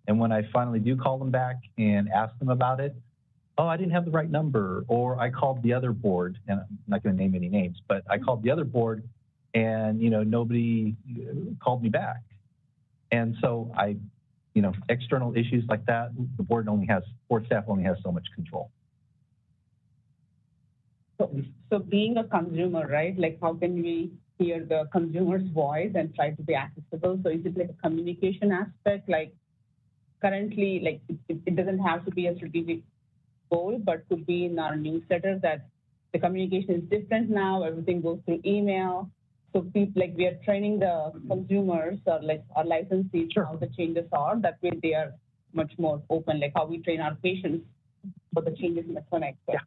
And when I finally do call them back and ask them about it, oh, I didn't have the right number, or I called the other board, and I'm not going to name any names, but I called the other board, and nobody called me back. And so external issues like that, the board staff only has so much control. So being a consumer, right? Like, how can we hear the consumer's voice and try to be accessible? So is it like a communication aspect? Like, currently, like it doesn't have to be a strategic goal, but could be in our newsletter that the communication is different now. Everything goes through email. So people, like, we are training the consumers or like our licensees how the changes are. That way they are much more open, like how we train our patients for the changes in the clinic. So. Yeah.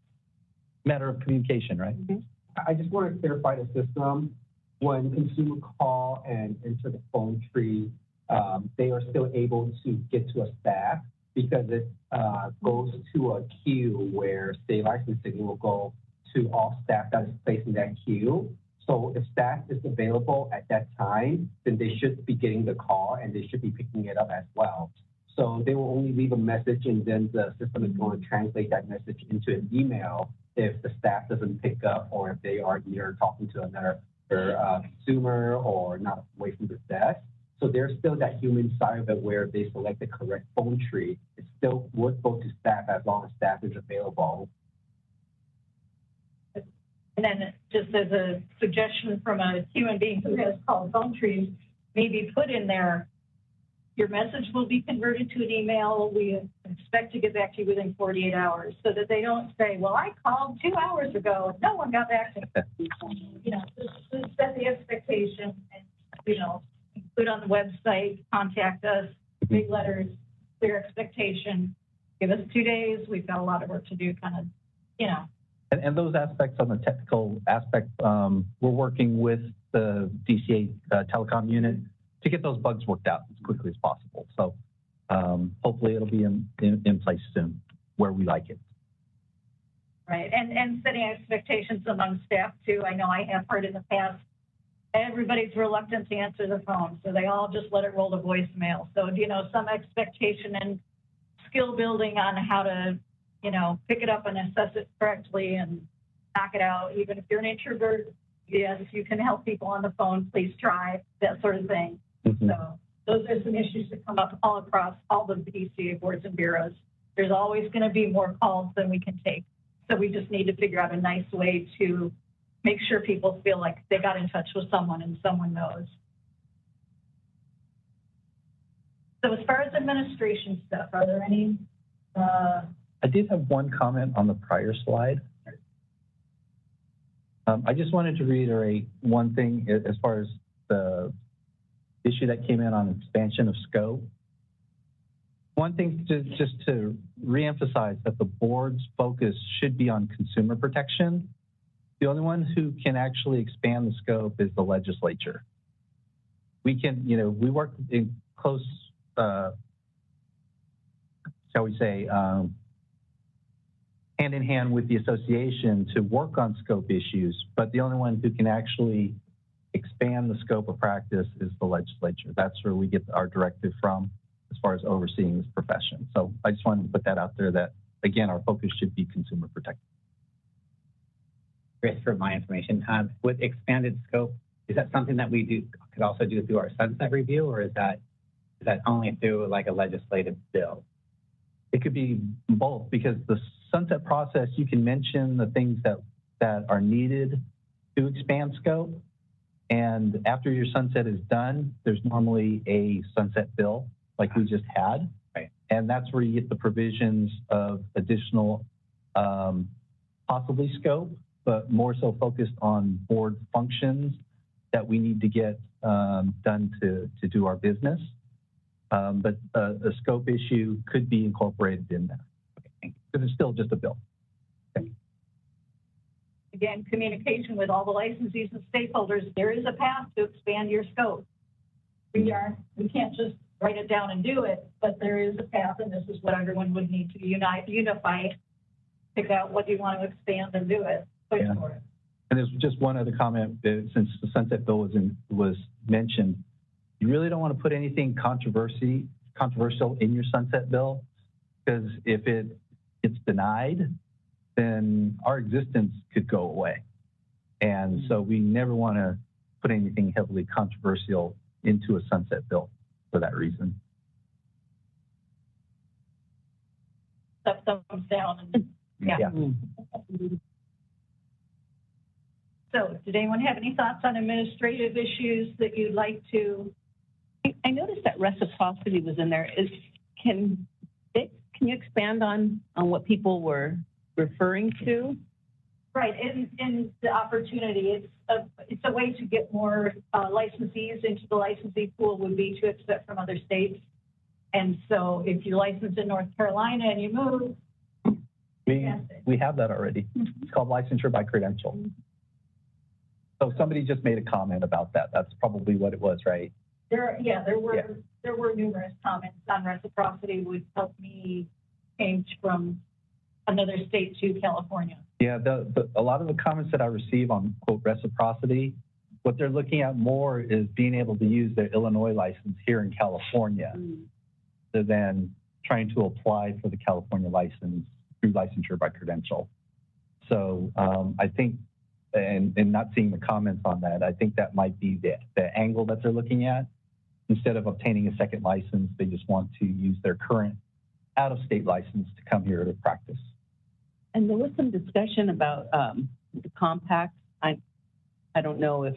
Matter of communication, right? Mm-hmm. I just want to clarify the system. When consumers call and enter the phone tree, they are still able to get to a staff because it goes to a queue where state licensing will go to all staff that is placed in that queue. So if staff is available at that time, then they should be getting the call and they should be picking it up as well. So they will only leave a message and then the system is going to translate that message into an email if the staff doesn't pick up or if they are either talking to another consumer or not away from the desk. So there's still that human side of it where if they select the correct phone tree, it still would go to staff as long as staff is available. And then just as a suggestion from a human being who has called phone trees, maybe put in there, your message will be converted to an email. We expect to get back to you within 48 hours so that they don't say, well, I called 2 hours ago. No one got back to me. Just set the expectation and, put on the website, contact us, big letters, clear expectation. Give us 2 days. We've got a lot of work to do, kind of. And those aspects on the technical aspect, we're working with the DCA telecom unit to get those bugs worked out as quickly as possible. So hopefully it'll be in place soon where we like it. Right, and setting expectations among staff too. I know I have heard in the past, everybody's reluctant to answer the phone, so they all just let it roll to voicemail. So, some expectation and skill building on how to, pick it up and assess it correctly and knock it out. Even if you're an introvert, yes, you can help people on the phone, please try, that sort of thing. Mm-hmm. So those are some issues that come up all across all the DCA boards and bureaus. There's always going to be more calls than we can take. So we just need to figure out a nice way to make sure people feel like they got in touch with someone and someone knows. So as far as administration stuff, are there any? I did have one comment on the prior slide. I just wanted to reiterate one thing as far as the issue that came in on expansion of scope. One thing just to reemphasize that the board's focus should be on consumer protection. The only one who can actually expand the scope is the legislature. We can, we work in close, shall we say, hand in hand with the association to work on scope issues, but the only one who can actually expand the scope of practice is the legislature. That's where we get our directive from as far as overseeing this profession. So I just wanted to put that out there that, again, our focus should be consumer protection. Chris, for my information, with expanded scope, is that something that we could also do through our sunset review, or is that only through like a legislative bill? It could be both, because the sunset process, you can mention the things that are needed to expand scope. And after your sunset is done, there's normally a sunset bill like we just had. Right. And that's where you get the provisions of additional, possibly scope, but more so focused on board functions that we need to get done to do our business. But a scope issue could be incorporated in there. Okay, because it's still just a bill. Okay. again, communication with all the licensees and stakeholders, there is a path to expand your scope. We can't just write it down and do it, but there is a path, and this is what everyone would need to unify, figure out what you want to expand and do it, push for it. And there's just one other comment, since the Sunset Bill was mentioned. You really don't want to put anything controversial in your Sunset Bill, because if it's denied, then our existence could go away. And so we never want to put anything heavily controversial into a Sunset Bill for that reason. Thumbs down. Yeah. So, did anyone have any thoughts on administrative issues that you'd like to? I noticed that reciprocity was in there. Can you expand on what people were referring to? Right, in the opportunity, it's a way to get more licensees into the licensee pool would be to accept from other states. And so if you're licensed in North Carolina and you move, we have that already. It's called licensure by credential. So somebody just made a comment about that. That's probably what it was, right? There were numerous comments on reciprocity would help me change from another state to California. Yeah, a lot of the comments that I receive on, quote, reciprocity, what they're looking at more is being able to use their Illinois license here in California rather than trying to apply for the California license through licensure by credential. So I think, and not seeing the comments on that, I think that might be the angle that they're looking at. Instead of obtaining a second license, they just want to use their current out-of-state license to come here to practice. And there was some discussion about the compact. I don't know if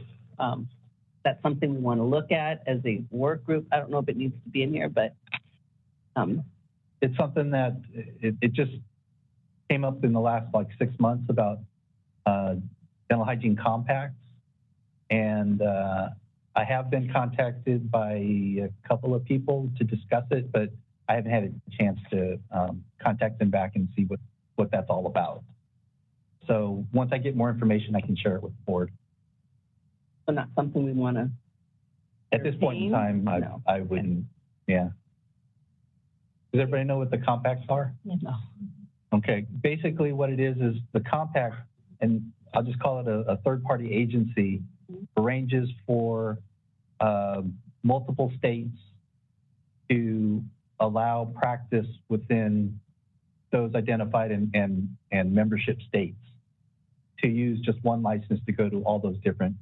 that's something we want to look at as a work group. I don't know if it needs to be in here, but it's something that it just came up in the last 6 months about dental hygiene compacts, and I have been contacted by a couple of people to discuss it, but I haven't had a chance to contact them back and see what that's all about. So once I get more information, I can share it with the board. So not something we want to. At this point in time, I wouldn't. Yeah. Does everybody know what the compacts are? No. Okay. Basically, what it is the compact, and I'll just call it a third-party agency, arranges for multiple states to allow practice within those identified and membership states to use just one license to go to all those different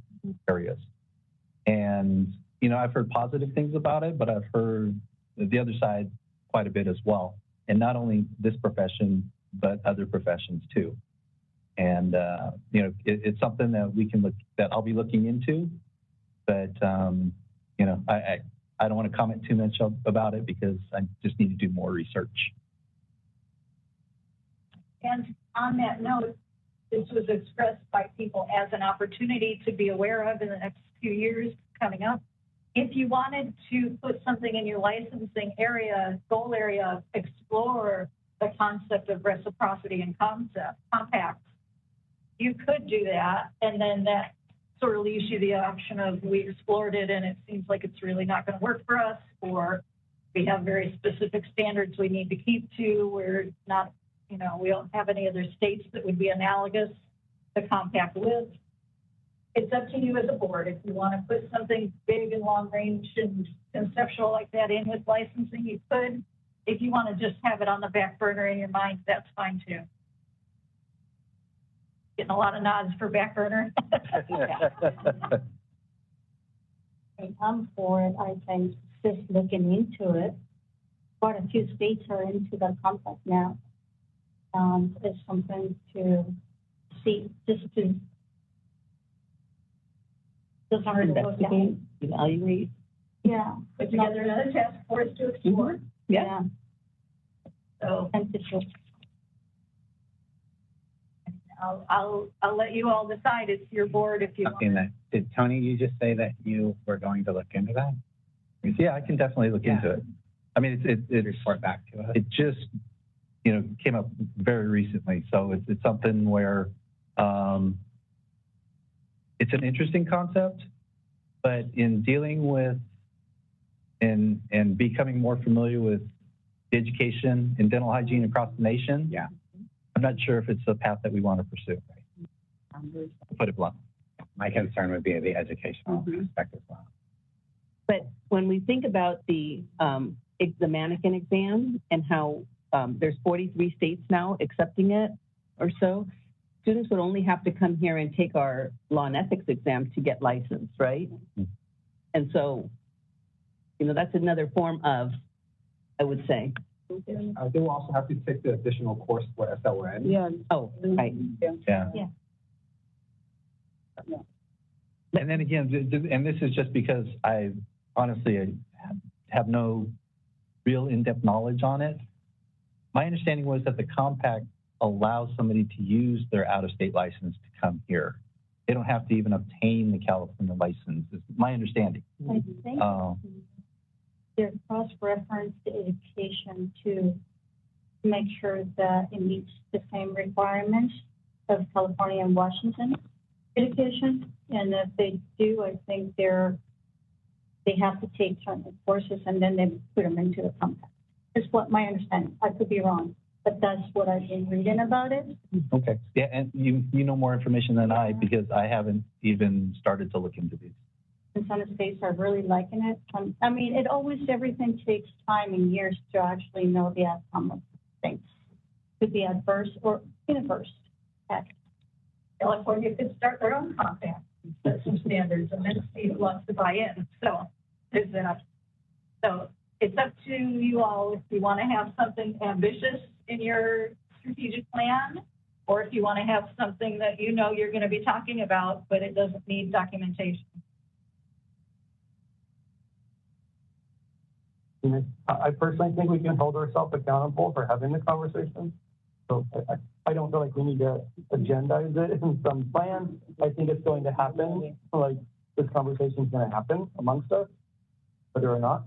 areas. And, I've heard positive things about it, but I've heard the other side quite a bit as well. And not only this profession, but other professions too. And, it's something that that I'll be looking into, but, I don't want to comment too much about it because I just need to do more research. And on that note, this was expressed by people as an opportunity to be aware of in the next few years coming up. If you wanted to put something in your licensing area, goal area, explore the concept of reciprocity and compacts, you could do that. And then that sort of leaves you the option of we explored it and it seems like it's really not going to work for us, or we have very specific standards we need to keep to. We're not, we don't have any other states that would be analogous to compact with. It's up to you as a board. If you want to put something big and long range and conceptual like that in with licensing, you could. If you want to just have it on the back burner in your mind, that's fine too. Getting a lot of nods for back burner. I'm for it. I think just looking into it. Quite a few states are into the compact now. It's something to see, just to investigate, evaluate. Yeah. Put together another task force to explore. Mm-hmm. Yeah. So I'll let you all decide. It's your board if you want. Did Tony, you just say that you were going to look into that? Yeah, I can definitely look into it. I mean, it report back to us. It just, came up very recently. So it's something where, it's an interesting concept, but in dealing with and becoming more familiar with education in dental hygiene across the nation, Yeah. I'm not sure if it's the path that we want to pursue. To put it blunt. My concern would be the educational aspect as well. But when we think about the mannequin exam and how there's 43 states now accepting it or so, students would only have to come here and take our law and ethics exam to get licensed, right? Mm-hmm. And so, that's another form of, I would say. They will also have to take the additional course for SLN. Yeah. Oh, right. Yeah. Yeah. And then again, and this is just because I honestly have no real in-depth knowledge on it. My understanding was that the compact allows somebody to use their out-of-state license to come here. They don't have to even obtain the California license, is my understanding. I think they're cross-reference the education to make sure that it meets the same requirements of California and Washington education. And if they do, I think they have to take certain courses and then they put them into the compact. Is what my understanding. I could be wrong, but that's what I've been reading about it. Okay. Yeah, and you know more information than I, because I haven't even started to look into these. And some states are really liking it. Everything takes time and years to actually know the outcome of things. Could be adverse or inadverse. Heck. California could start their own compact, set some standards, and then see who wants to buy in. So there's that. So it's up to you all if you want to have something ambitious in your strategic plan, or if you want to have something that you're going to be talking about, but it doesn't need documentation. I personally think we can hold ourselves accountable for having the conversation. So I don't feel like we need to agendize it in some plan. I think it's going to happen. Like, this conversation is going to happen amongst us, whether or not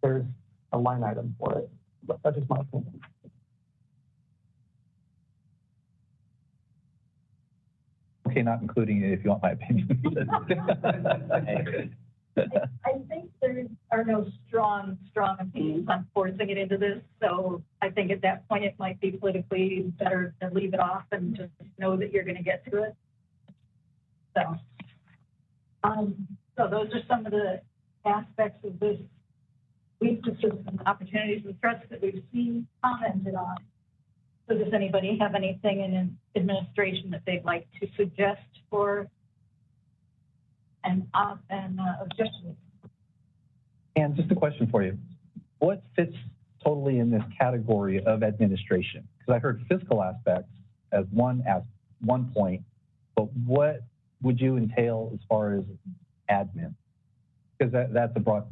there's a line item for it. But that's just my opinion. Okay, not including it if you want my opinion. I think there are no strong opinions on forcing it into this. So I think at that point, it might be politically better to leave it off and just know that you're going to get to it. So those are some of the aspects of this weaknesses and opportunities and threats that we've seen commented on. So does anybody have anything in administration that they'd like to suggest for an objection? And just a question for you. What fits totally in this category of administration? Because I heard fiscal aspects as one point, but what would you entail as far as admin? Because that's a broad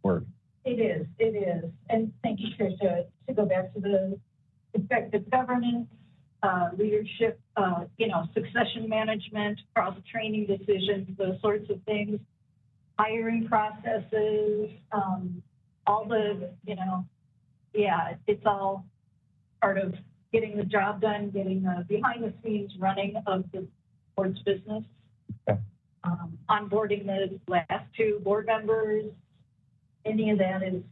word. It is. And thank you, Tricia. To go back to the effective governance, leadership, succession management, cross-training decisions, those sorts of things, hiring processes, all the, it's all part of getting the job done, getting the behind-the-scenes running of the board's business, okay. Onboarding the last two board members, any of that is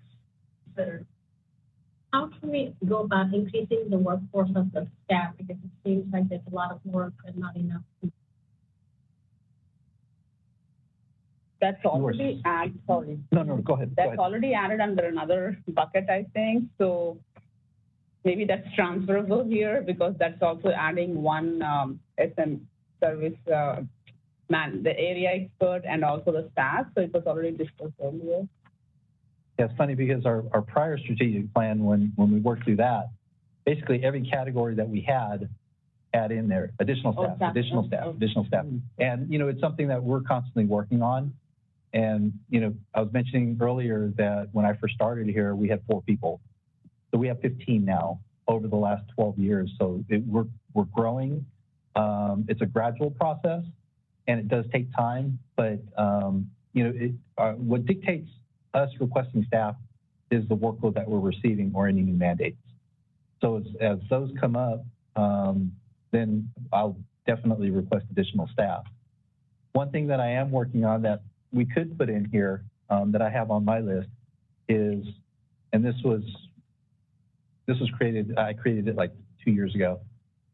considered. How can we go about increasing the workforce of the staff? Because it seems like there's a lot of work and not enough. That's already added. Sorry. No, go ahead. That's already added under another bucket, I think. So maybe that's transferable here, because that's also adding one SM service man, the area expert, and also the staff. So it was already discussed earlier. Yeah, it's funny because our prior strategic plan, when we worked through that, basically every category that we had in there, additional staff. And, it's something that we're constantly working on. And, I was mentioning earlier that when I first started here, we had 4 people. So we have 15 now over the last 12 years. So we're growing. It's a gradual process, and it does take time. But, what dictates us requesting staff is the workload that we're receiving or any new mandates. So as those come up, then I'll definitely request additional staff. One thing that I am working on that we could put in here that I have on my list is, and this was created, I created it like 2 years ago,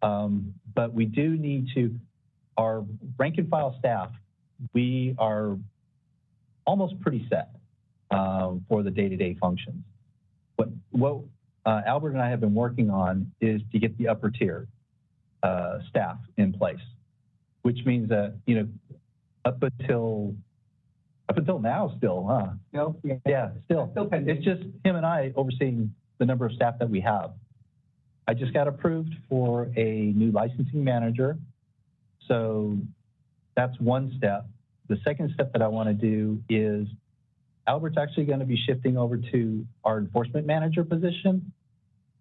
but we do need to, our rank and file staff, we are almost pretty set for the day-to-day functions. What Albert and I have been working on is to get the upper tier staff in place, which means that, you know, up until now still, huh? No, Yeah, still. pending. It's just him and I overseeing the number of staff that we have. I just got approved for a new licensing manager. So that's one step. The second step that I want to do is Albert's actually going to be shifting over to our enforcement manager position.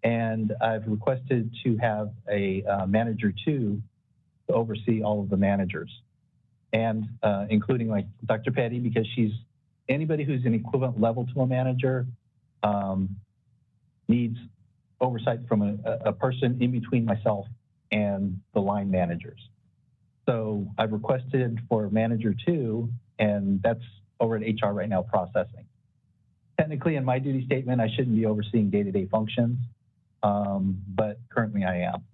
And I've requested to have a manager two to oversee all of the managers. And including like Dr. Petty, because she's anybody who's an equivalent level to a manager needs oversight from a person in between myself and the line managers. So I've requested for manager two, and that's over at HR right now processing. Technically in my duty statement, I shouldn't be overseeing day-to-day functions, but currently I am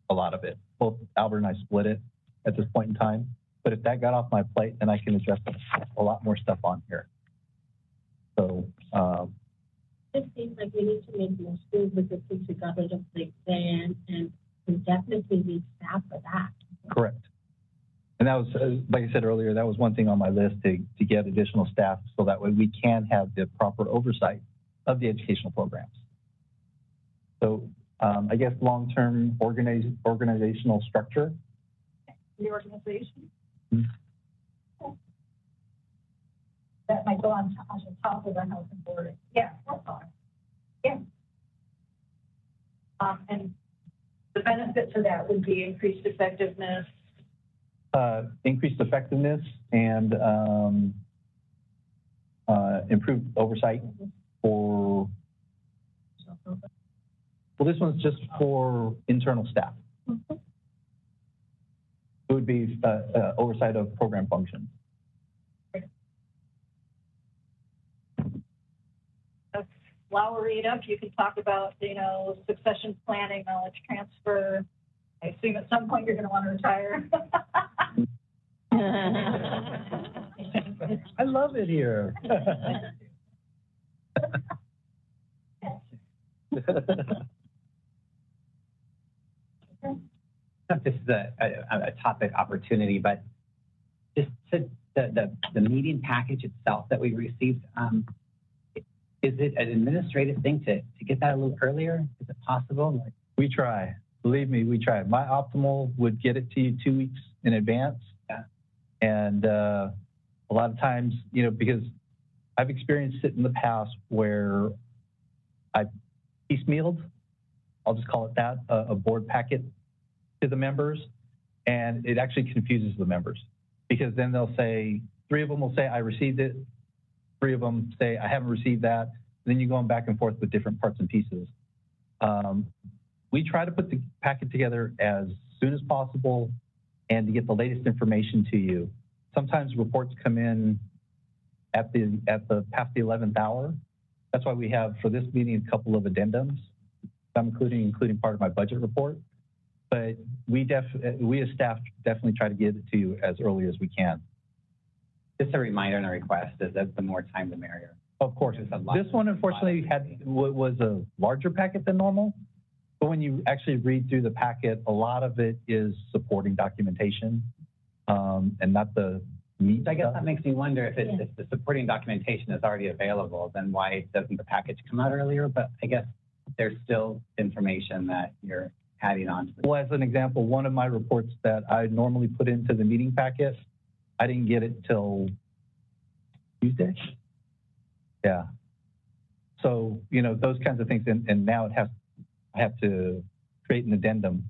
a lot of it. Both Albert and I split it at this point in time. But if that got off my plate, then I can address a lot more stuff on here. So It seems like we need to make more schools because since we got rid of the exam, and we definitely need staff for that. correct. And that was, like I said earlier, that was one thing on my list to get additional staff so that way we can have the proper oversight of the educational programs. So I guess long-term organizational structure. The organization. Mm-hmm. That might go on top of the housing board. Yeah, that's fine. Yeah. And the benefit to that would be increased effectiveness. Increased effectiveness and improved oversight for, well, this one's just for internal staff. Mm-hmm. It would be oversight of program functions. Flower it up, you can talk about, you know, succession planning, knowledge transfer. I assume at some point you're going to want to retire. I love it here. This is a topic opportunity, but just to the meeting package itself that we received, is it an administrative thing to get that a little earlier? Is it possible? We try. Believe me, we try. My optimal would get it to you 2 weeks in advance. Yeah. And a lot of times, you know, because I've experienced it in the past where I piecemealed, I'll just call it that, a board packet to the members, and it actually confuses the members because then they'll say, 3 of them will say, I received it. 3 of them say, I haven't received that. And then you're going back and forth with different parts and pieces. We try to put the packet together as soon as possible and to get the latest information to you. Sometimes reports come in at the past the 11th hour. That's why we have for this meeting a couple of addendums. I'm including part of my budget report. But we as staff definitely try to get it to you as early as we can. Just a reminder and a request is that the more time, the merrier. Of course. This one, unfortunately, was a larger packet than normal. But when you actually read through the packet, a lot of it is supporting documentation and not the meat. I guess that makes me wonder if the supporting documentation is already available, then why doesn't the package come out earlier? But I guess there's still information that you're adding on to the. Well, as an example, one of my reports that I normally put into the meeting packet, I didn't get it till Tuesday. Yeah. So, you know, those kinds of things. And now I have to create an addendum,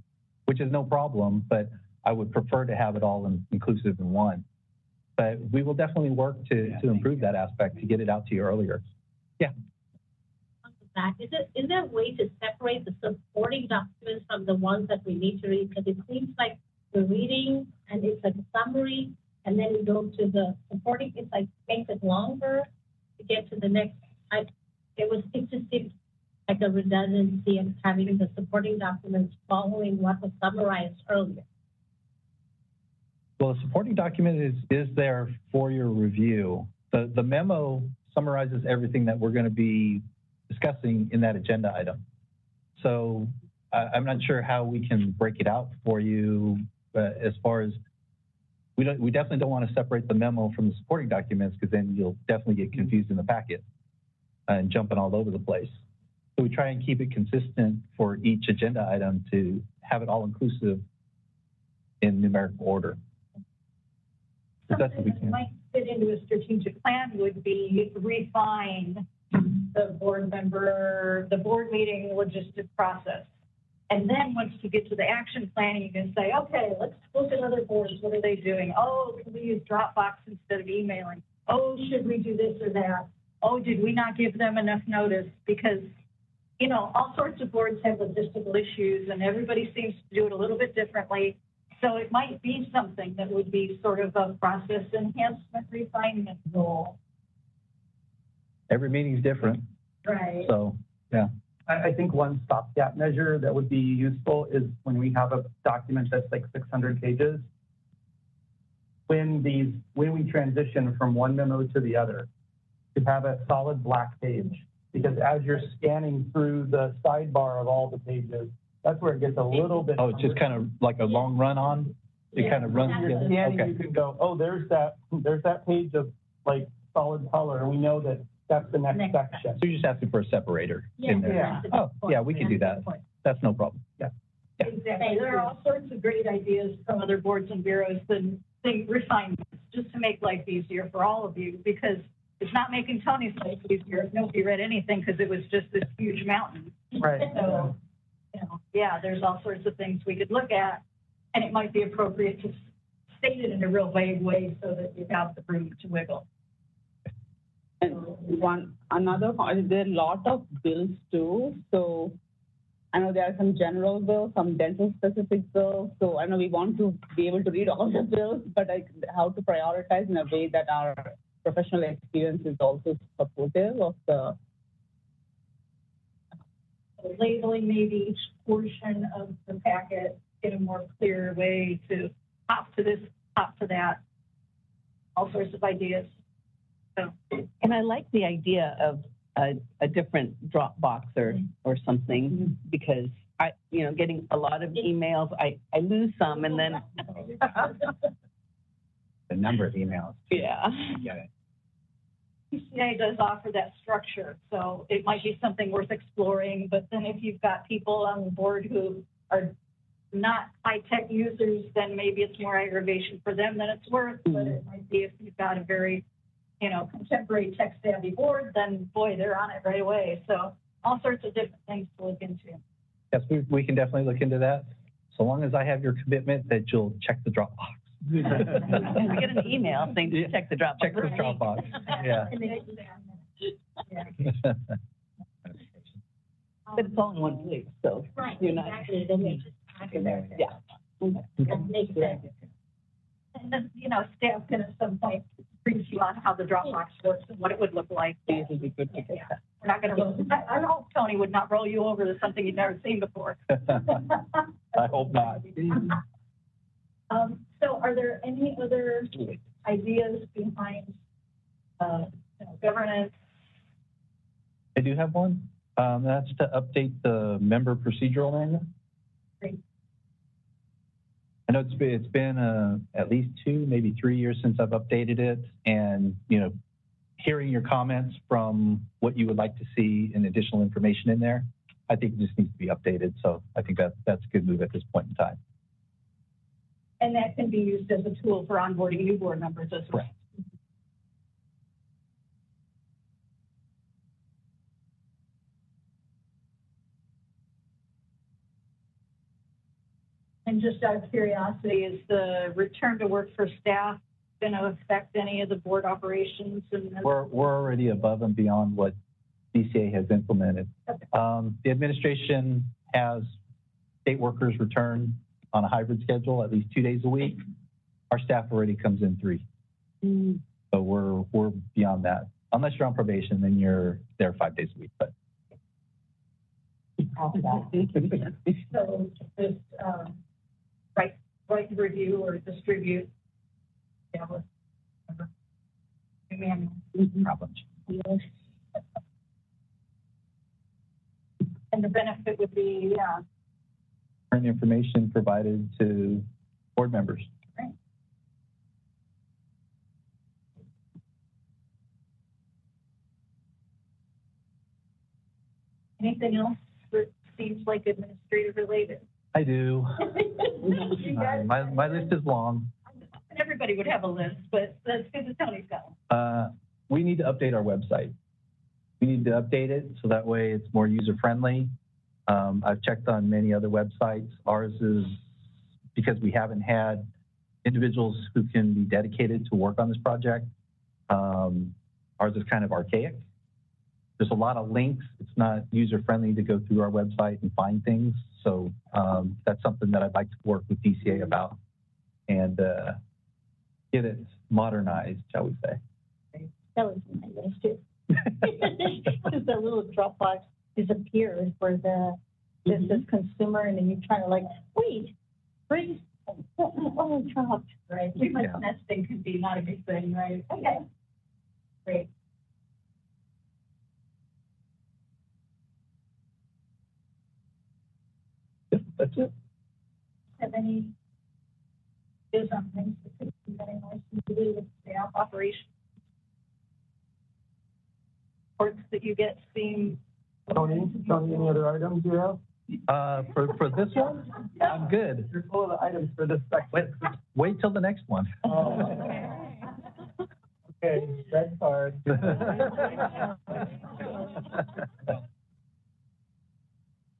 which is no problem, but I would prefer to have it all inclusive in one. But we will definitely work to improve that aspect to get it out to you earlier. Yeah. Is there a way to separate the supporting documents from the ones that we need to read? Because it seems like we're reading and it's like a summary, and then you go to the supporting, it's like makes it longer to get to the next. It just seems like a redundancy of having the supporting documents following what was summarized earlier. Well, the supporting document is there for your review. The memo summarizes everything that we're going to be discussing in that agenda item. So I'm not sure how we can break it out for you as far as we definitely don't want to separate the memo from the supporting documents, because then you'll definitely get confused in the packet and jumping all over the place. So we try and keep it consistent for each agenda item to have it all inclusive in numerical order. Something that might fit into a strategic plan would be refine the board meeting logistic process. And then once you get to the action plan, you can say, okay, let's look at other boards. What are they doing? Oh, can we use Dropbox instead of emailing? Oh, should we do this or that? Oh, did we not give them enough notice? Because, you know, all sorts of boards have logistical issues and everybody seems to do it a little bit differently. So it might be something that would be sort of a process enhancement refinement goal. Every meeting's different. Right. So, yeah. I think one stopgap measure that would be useful is when we have a document that's like 600 pages, when we transition from one memo to the other, to have a solid black page. Because as you're scanning through the sidebar of all the pages, that's where it gets a little bit. Oh, it's just kind of like a long run on? It kind of runs together? Scanning, Okay. you can go, oh, there's that page of like solid color, and we know that that's the next section. So you're just asking for a separator in there? Yeah. Oh, yeah, we can do that. That's no problem. Yeah. Exactly. There are all sorts of great ideas from other boards and bureaus and refinements just to make life easier for all of you, because it's not making Tony's life easier if nobody read anything because it was just this huge mountain. Right. So, you know, yeah, there's all sorts of things we could look at, and it might be appropriate to state it in a real vague way so that you have the room to wiggle. And there are a lot of bills too. So I know there are some general bills, some dental specific bills. So I know we want to be able to read all the bills, but how to prioritize in a way that our professional experience is also supportive of the labeling maybe each portion of the packet in a more clear way to hop to this, hop to that, all sorts of ideas. So. And I like the idea of a different Dropbox or something, because getting a lot of emails, I lose some and then. The number of emails. Yeah. Get it. PCA does offer that structure, so it might be something worth exploring. But then if you've got people on the board who are not high-tech users, then maybe it's more aggravation for them than it's worth. But it might be if you've got a very, contemporary tech-savvy board, then boy, they're on it right away. So all sorts of different things to look into. Yes, we can definitely look into that, so long as I have your commitment that you'll check the Dropbox. We get an email saying to check the Dropbox. Check the Dropbox. Yeah. But it's all in one place, so Right, you're not. exactly. Then you just Yeah. that makes sense. And then, staff can at some point brief you on how the Dropbox works and what it would look like. These would be good to get that. We're not going to. I hope Tony would not roll you over to something you've never seen before. I hope not. So are there any other ideas behind governance? I do have one. That's to update the member procedural manual. Great. I know it's been at least 2, maybe 3 years since I've updated it, and hearing your comments from what you would like to see and additional information in there, I think it just needs to be updated. So I think that's a good move at this point in time. And that can be used as a tool for onboarding new board members as well. Right. And just out of curiosity, is the return to work for staff going to affect any of the board operations? We're already above and beyond what DCA has implemented. Okay. The administration has state workers return on a hybrid schedule at least 2 days a week. our staff already comes in 3. So we're beyond that. Unless you're on probation, then you're there 5 days a week. But So just write to review or distribute. Yeah, whatever. problems. And the benefit would be, Current information provided to board members. Right. Anything else that seems like administrative related? I do. You guys- My list is long. Everybody would have a list, but that's good that Tony's got one. We need to update our website. We need to update it so that way it's more user friendly. I've checked on many other websites. Ours is, because we haven't had individuals who can be dedicated to work on this project, ours is kind of archaic. There's a lot of links. It's not user friendly to go through our website and find things. So that's something that I'd like to work with DCA about and get it modernized, shall we say. That was on my list too. Because the little Dropbox disappears where this is consumer, and then you're trying to like, wait, freeze. Oh, dropped. Right. Too much nesting could be not a good thing, right? Okay. Great. Yep, that's it. Have any do something that anyone wants to do with staff operations? Reports that you get seem. Tony, any other items you have? For this one, I'm good. You're full of the items for this section. Wait till the next one. Okay, red card.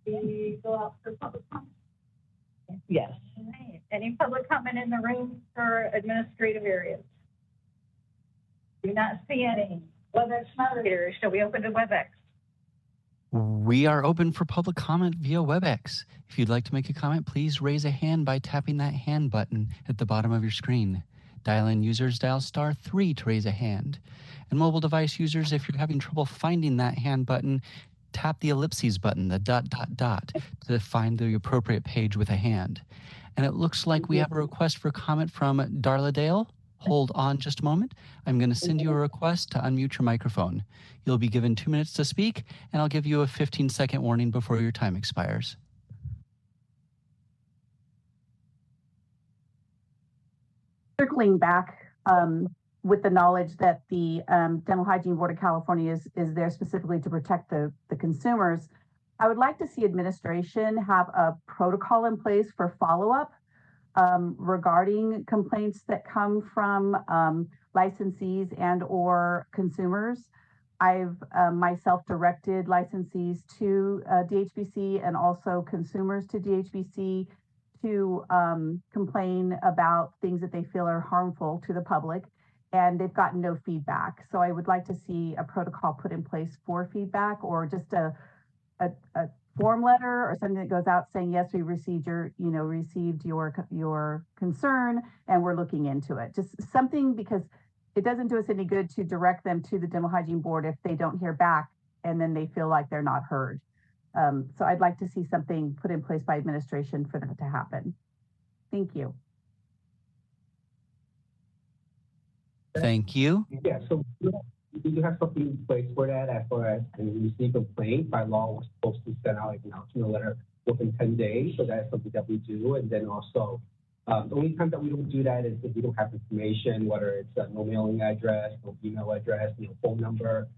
We go out for public comment. Yes. All right. Any public comment in the room for administrative areas? Do not see any. WebEx moderators, shall we open to WebEx? We are open for public comment via WebEx. If you'd like to make a comment, please raise a hand by tapping that hand button at the bottom of your screen. Dial-in users dial *3 to raise a hand. And mobile device users, if you're having trouble finding that hand button, tap the ellipses button, the ... to find the appropriate page with a hand. And it looks like we have a request for comment from Darla Dale. Hold on just a moment. I'm going to send you a request to unmute your microphone. You'll be given 2 minutes to speak, and I'll give you a 15-second warning before your time expires. Circling back with the knowledge that the Dental Hygiene Board of California is there specifically to protect the consumers, I would like to see administration have a protocol in place for follow-up regarding complaints that come from licensees and or consumers. I've myself directed licensees to DHBC and also consumers to DHBC to complain about things that they feel are harmful to the public, and they've gotten no feedback. So I would like to see a protocol put in place for feedback, or just a form letter or something that goes out saying, yes, we received your concern and we're looking into it. Just something, because it doesn't do us any good to direct them to the Dental Hygiene Board if they don't hear back and then they feel like they're not heard. So I'd like to see something put in place by administration for that to happen. Thank you. Thank you. Yeah, so we do have something in place for that. As far as when we receive a complaint, by law, we're supposed to send out an acknowledgement letter within 10 days. So that's something that we do. And then also, the only time that we don't do that is if we don't have information, whether it's no mailing address, no email address, no phone number.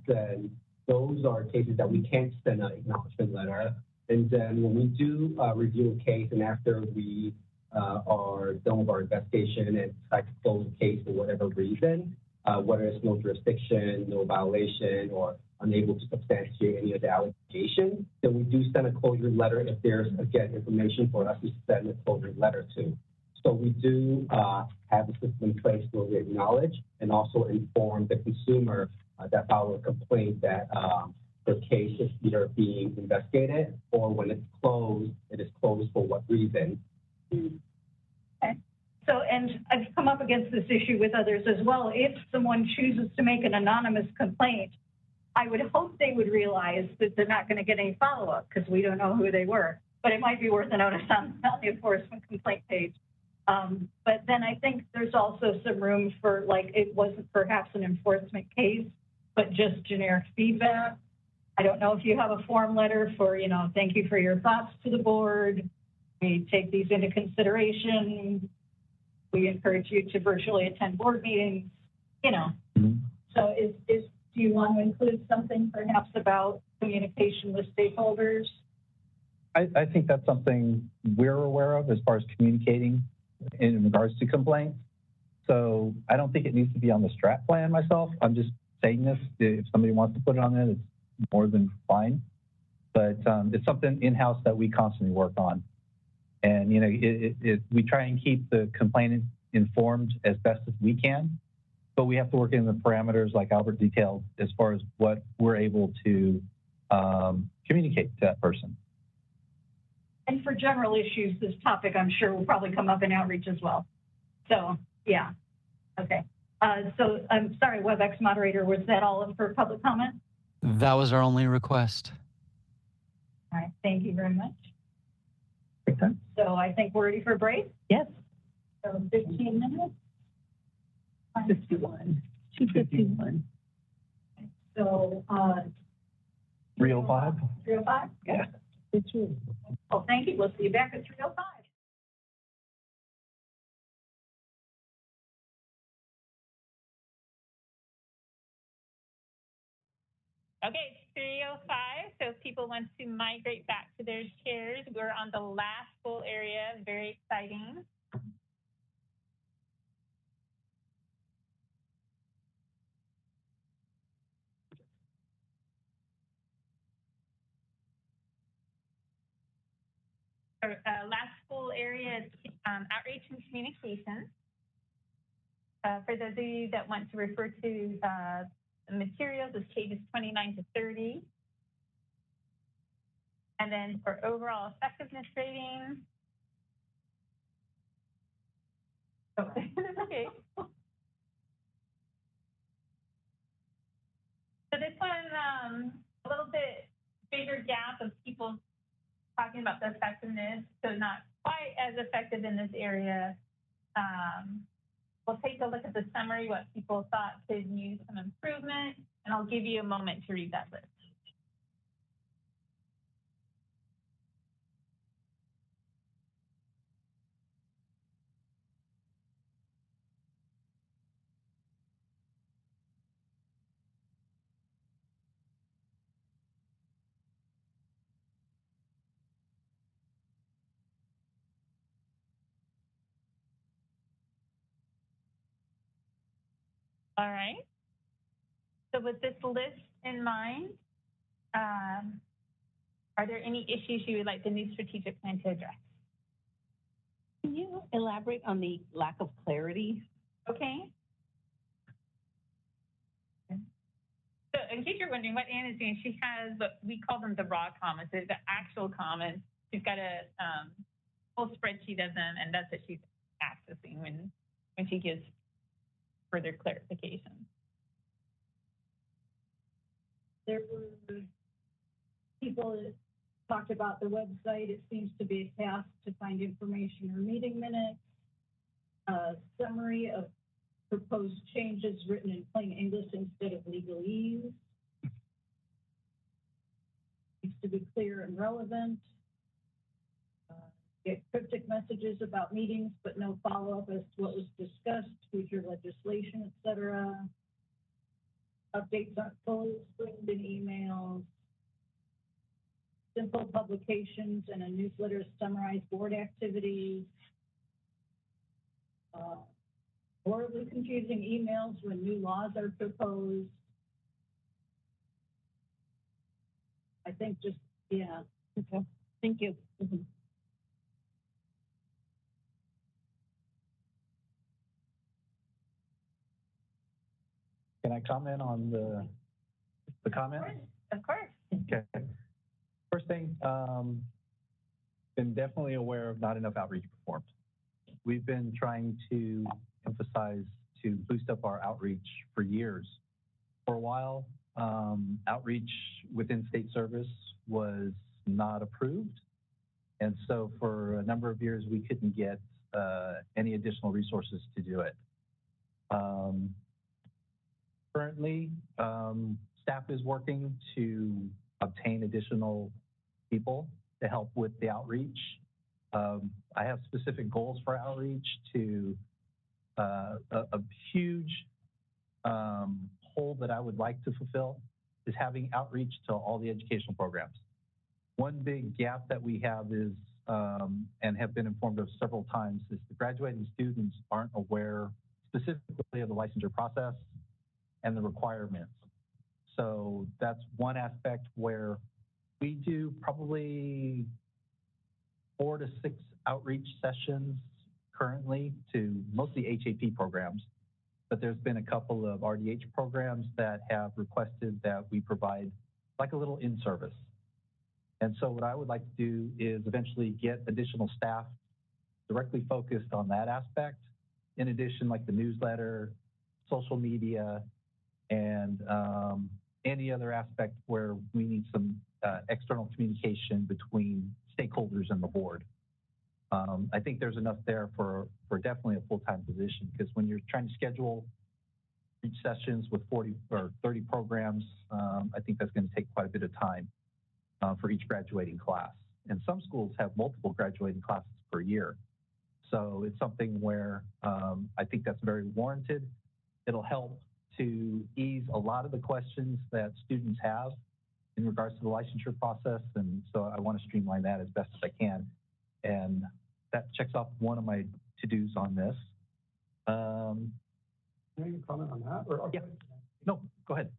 Then those are cases that we can't send an acknowledgement letter. And then when we do review a case, and after we are done with our investigation and decide to close the case for whatever reason, whether it's no jurisdiction, no violation, or unable to substantiate any of the allegations, then we do send a closure letter if there's, again, information for us to send a closure letter to. So we do have a system in place where we acknowledge and also inform the consumer that filed a complaint that the case is either being investigated, or when it's closed, it is closed for what reason. Okay. So, and I've come up against this issue with others as well. If someone chooses to make an anonymous complaint, I would hope they would realize that they're not going to get any follow-up because we don't know who they were. But it might be worth a notice on the enforcement complaint page. But then I think there's also some room for, like, it wasn't perhaps an enforcement case, but just generic feedback. I don't know if you have a form letter for, you know, thank you for your thoughts to the board. We take these into consideration. We encourage you to virtually attend board meetings, you know. Mm-hmm. So do you want to include something perhaps about communication with stakeholders? I think that's something we're aware of as far as communicating in regards to complaints. So I don't think it needs to be on the strat plan myself. I'm just saying this. If somebody wants to put it on it, it's more than fine. But it's something in-house that we constantly work on. And, you know, we try and keep the complainant informed as best as we can, but we have to work in the parameters like Albert detailed as far as what we're able to communicate to that person. And for general issues, this topic, I'm sure, will probably come up in outreach as well. So, yeah. Okay. So I'm sorry, WebEx moderator, was that all for public comment? That was our only request. All right. Thank you very much. Okay. So I think we're ready for a break. Yes. So 15 minutes. 51. 251. So 305? 305? Yeah. It's true. Well, thank you. We'll see you back at 305. Okay, it's 3:05. So if people want to migrate back to their chairs, we're on the last full area. Very exciting. Last full area is outreach and communication. For those of you that want to refer to the materials, it's pages 29 to 30. And then for overall effectiveness rating, oh, okay. So this one, a little bit bigger gap of people talking about the effectiveness, so not quite as effective in this area. We'll take a look at the summary, what people thought could use some improvement, and I'll give you a moment to read that list. All right. So with this list in mind, are there any issues you would like the new strategic plan to address? Can you elaborate on the lack of clarity? Okay. So in case you're wondering what Anne is doing, she has what we call them the raw comments, the actual comments. She's got a whole spreadsheet of them, and that's what she's accessing when she gives further clarification. There were people that talked about the website. It seems to be a task to find information or meeting minutes, a summary of proposed changes written in plain English instead of legalese. Needs to be clear and relevant. Get cryptic messages about meetings, but no follow-up as to what was discussed, future legislation, etc. Updates aren't fully screened in emails. Simple publications and a newsletter summarize board activities. Horribly confusing emails when new laws are proposed. I think just, yeah. Okay. Thank you. Mm-hmm. Can I comment on the comments? Of course. Okay. First thing, been definitely aware of not enough outreach performed. we've been trying to emphasize to boost up our outreach for years. For a while, outreach within state service was not approved. And so for a number of years, we couldn't get any additional resources to do it. Currently, staff is working to obtain additional people to help with the outreach. I have specific goals for outreach to a huge hole that I would like to fulfill is having outreach to all the educational programs. One big gap that we have is, and have been informed of several times, is the graduating students aren't aware specifically of the licensure process and the requirements. So that's one aspect where we do probably 4 to 6 outreach sessions currently to mostly HAP programs, but there's been a couple of RDH programs that have requested that we provide like a little in-service. And so what I would like to do is eventually get additional staff directly focused on that aspect. In addition, like the newsletter, social media, and any other aspect where we need some external communication between stakeholders and the board. I think there's enough there for definitely a full-time position, because when you're trying to schedule each sessions with 40 or 30 programs, I think that's going to take quite a bit of time for each graduating class. And some schools have multiple graduating classes per year. So it's something where I think that's very warranted. It'll help to ease a lot of the questions that students have in regards to the licensure process. And so I want to streamline that as best as I can. And that checks off one of my to-dos on this. Can I comment on that? Or, okay. Yeah. No, go ahead.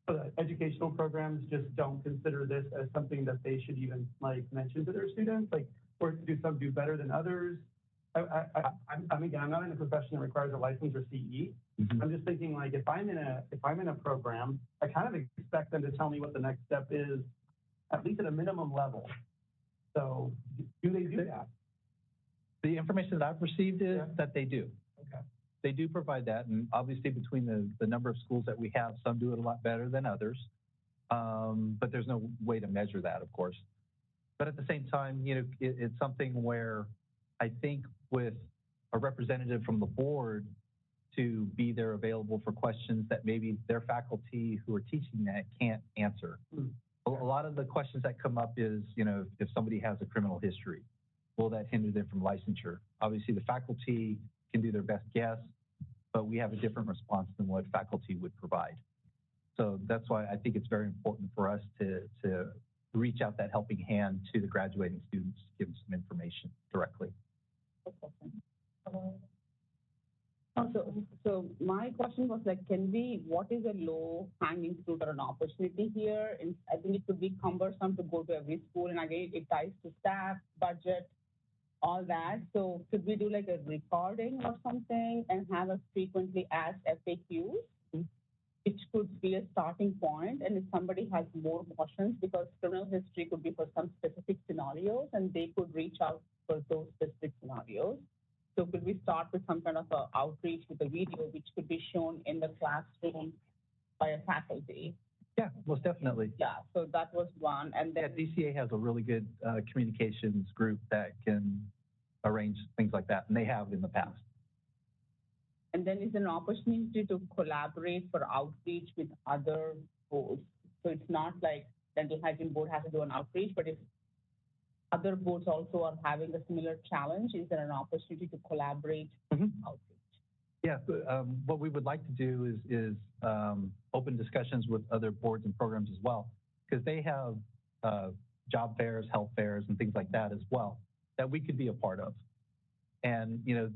So the educational programs just don't consider this as something that they should even like mention to their students, like, or do some do better than others? I'm not in a profession that requires a license or CE. Mm-hmm. I'm just thinking, like, if I'm in a program, I kind of expect them to tell me what the next step is, at least at a minimum level. So do they do that? The information that I've received is that they do. Okay. They do provide that, and obviously between the number of schools that we have, some do it a lot better than others, but there's no way to measure that, of course. But at the same time, you know, it's something where I think with a representative from the board to be there available for questions that maybe their faculty who are teaching that can't answer. Mm. A lot of the questions that come up is, you know, if somebody has a criminal history, will that hinder them from licensure? Obviously, the faculty can do their best guess, but we have a different response than what faculty would provide. So that's why I think it's very important for us to reach out that helping hand to the graduating students, give them some information directly. So my question was like, what is a low hanging fruit or an opportunity here? And I think it could be cumbersome to go to every school, and again, it ties to staff, budget, all that. So could we do like a recording or something and have us frequently ask FAQs, which could be a starting point? And if somebody has more questions, because criminal history could be for some specific scenarios, and they could reach out for those specific scenarios. So could we start with some kind of a outreach with a video, which could be shown in the classroom by a faculty? Yeah, most definitely. Yeah, so that was one. And then DCA has a really good communications group that can arrange things like that, and they have in the past. And then is an opportunity to collaborate for outreach with other boards. So it's not like Dental Hygiene Board has to do an outreach, but if other boards also are having a similar challenge, is there an opportunity to collaborate outreach? Yeah, what we would like to do is open discussions with other boards and programs as well, because they have job fairs, health fairs, and things like that as well that we could be a part of. And you know,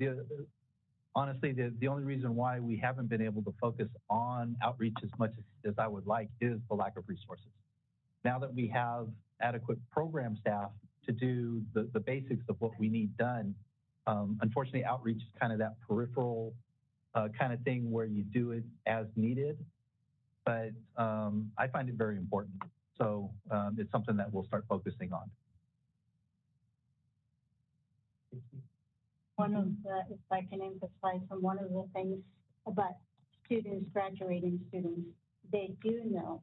honestly, the only reason why we haven't been able to focus on outreach as much as I would like is the lack of resources. Now that we have adequate program staff to do the basics of what we need done, unfortunately, outreach is kind of that peripheral kind of thing where you do it as needed. But I find it very important. So it's something that we'll start focusing on. One of the, if I can emphasize on one of the things about students, graduating students, they do know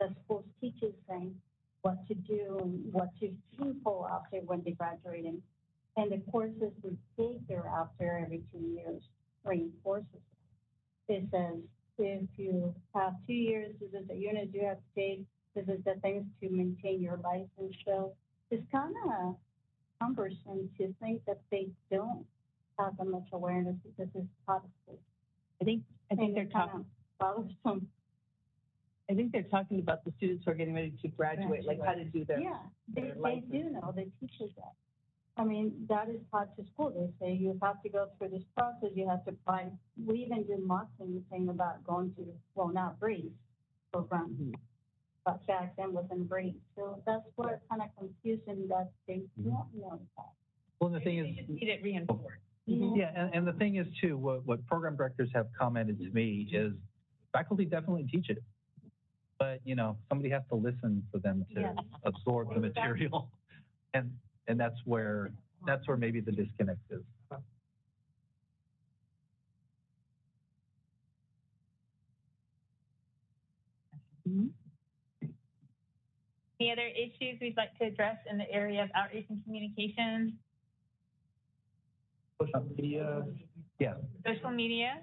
the schools teaches them what to do and what to pull after when they're graduating. And the courses we take thereafter every 2 years reinforces it. It says, if you have 2 years, this is the units you have to take, this is the things to maintain your license. So it's kind of cumbersome to think that they don't have that much awareness because it's part of it. I think they're talking. I think they're talking about the students who are getting ready to graduate, like how to do their. Yeah, they do know. They teach us that. I mean, that is taught to school. They say you have to go through this process. You have to apply. We even do marketing thing about going to, well, not BREEZE program, but back then was in BREEZE. So that's what kind of confusing that they don't know that. Well, the thing is, You just need it reinforced. yeah, and the thing is too, what program directors have commented to me is faculty definitely teach it, but you know, somebody has to listen for them to absorb the material, and that's where maybe the disconnect is. Any other issues we'd like to address in the area of outreach and communications? Social media, yeah. Social media?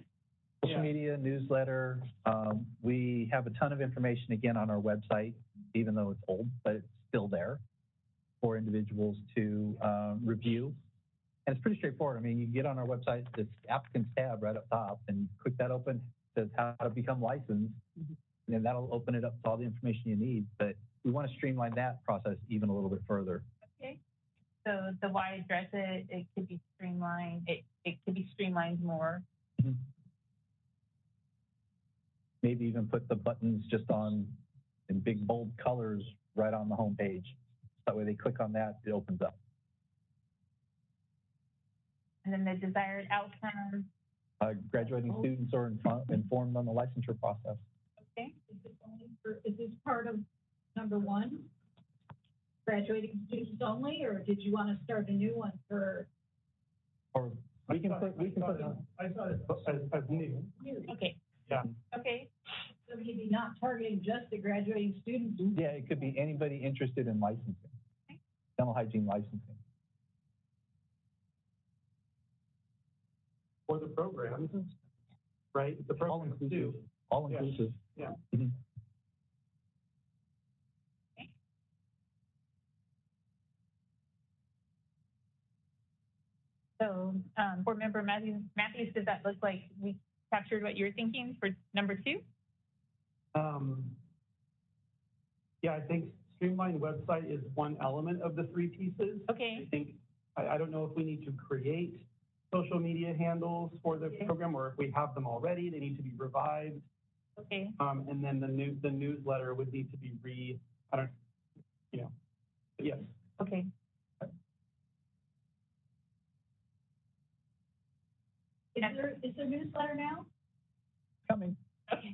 Social media, newsletter. We have a ton of information again on our website, even though it's old, but it's still there for individuals to review. And it's pretty straightforward. I mean, you get on our website, this applicants tab right up top, and click that open, it says how to become licensed, and then that'll open it up to all the information you need. But we want to streamline that process even a little bit further. Okay. So the why address it could be streamlined. It could be streamlined more. Maybe even put the buttons just on in big bold colors right on the home page. That way they click on that, it opens up. And then the desired outcome. Graduating students are informed on the licensure process. Okay. Is this part of number one? Graduating students only, or did you want to start a new one for? Or we can put. I saw it as new. Okay. Yeah. Okay. So maybe not targeting just the graduating students. Yeah, it could be anybody interested in licensing, dental hygiene licensing. Or the programs, right? The programs too. All inclusive. Yeah. Mm-hmm. So, Board Member Matthews, does that look like we captured what you're thinking for number 2? Yeah, I think streamlined website is one element of the 3 pieces. Okay. I think, I don't know if we need to create social media handles for the program, or if we have them already, they need to be revived. Okay. And then the newsletter would need to be yes. Okay. Is there a newsletter now? Coming. Okay.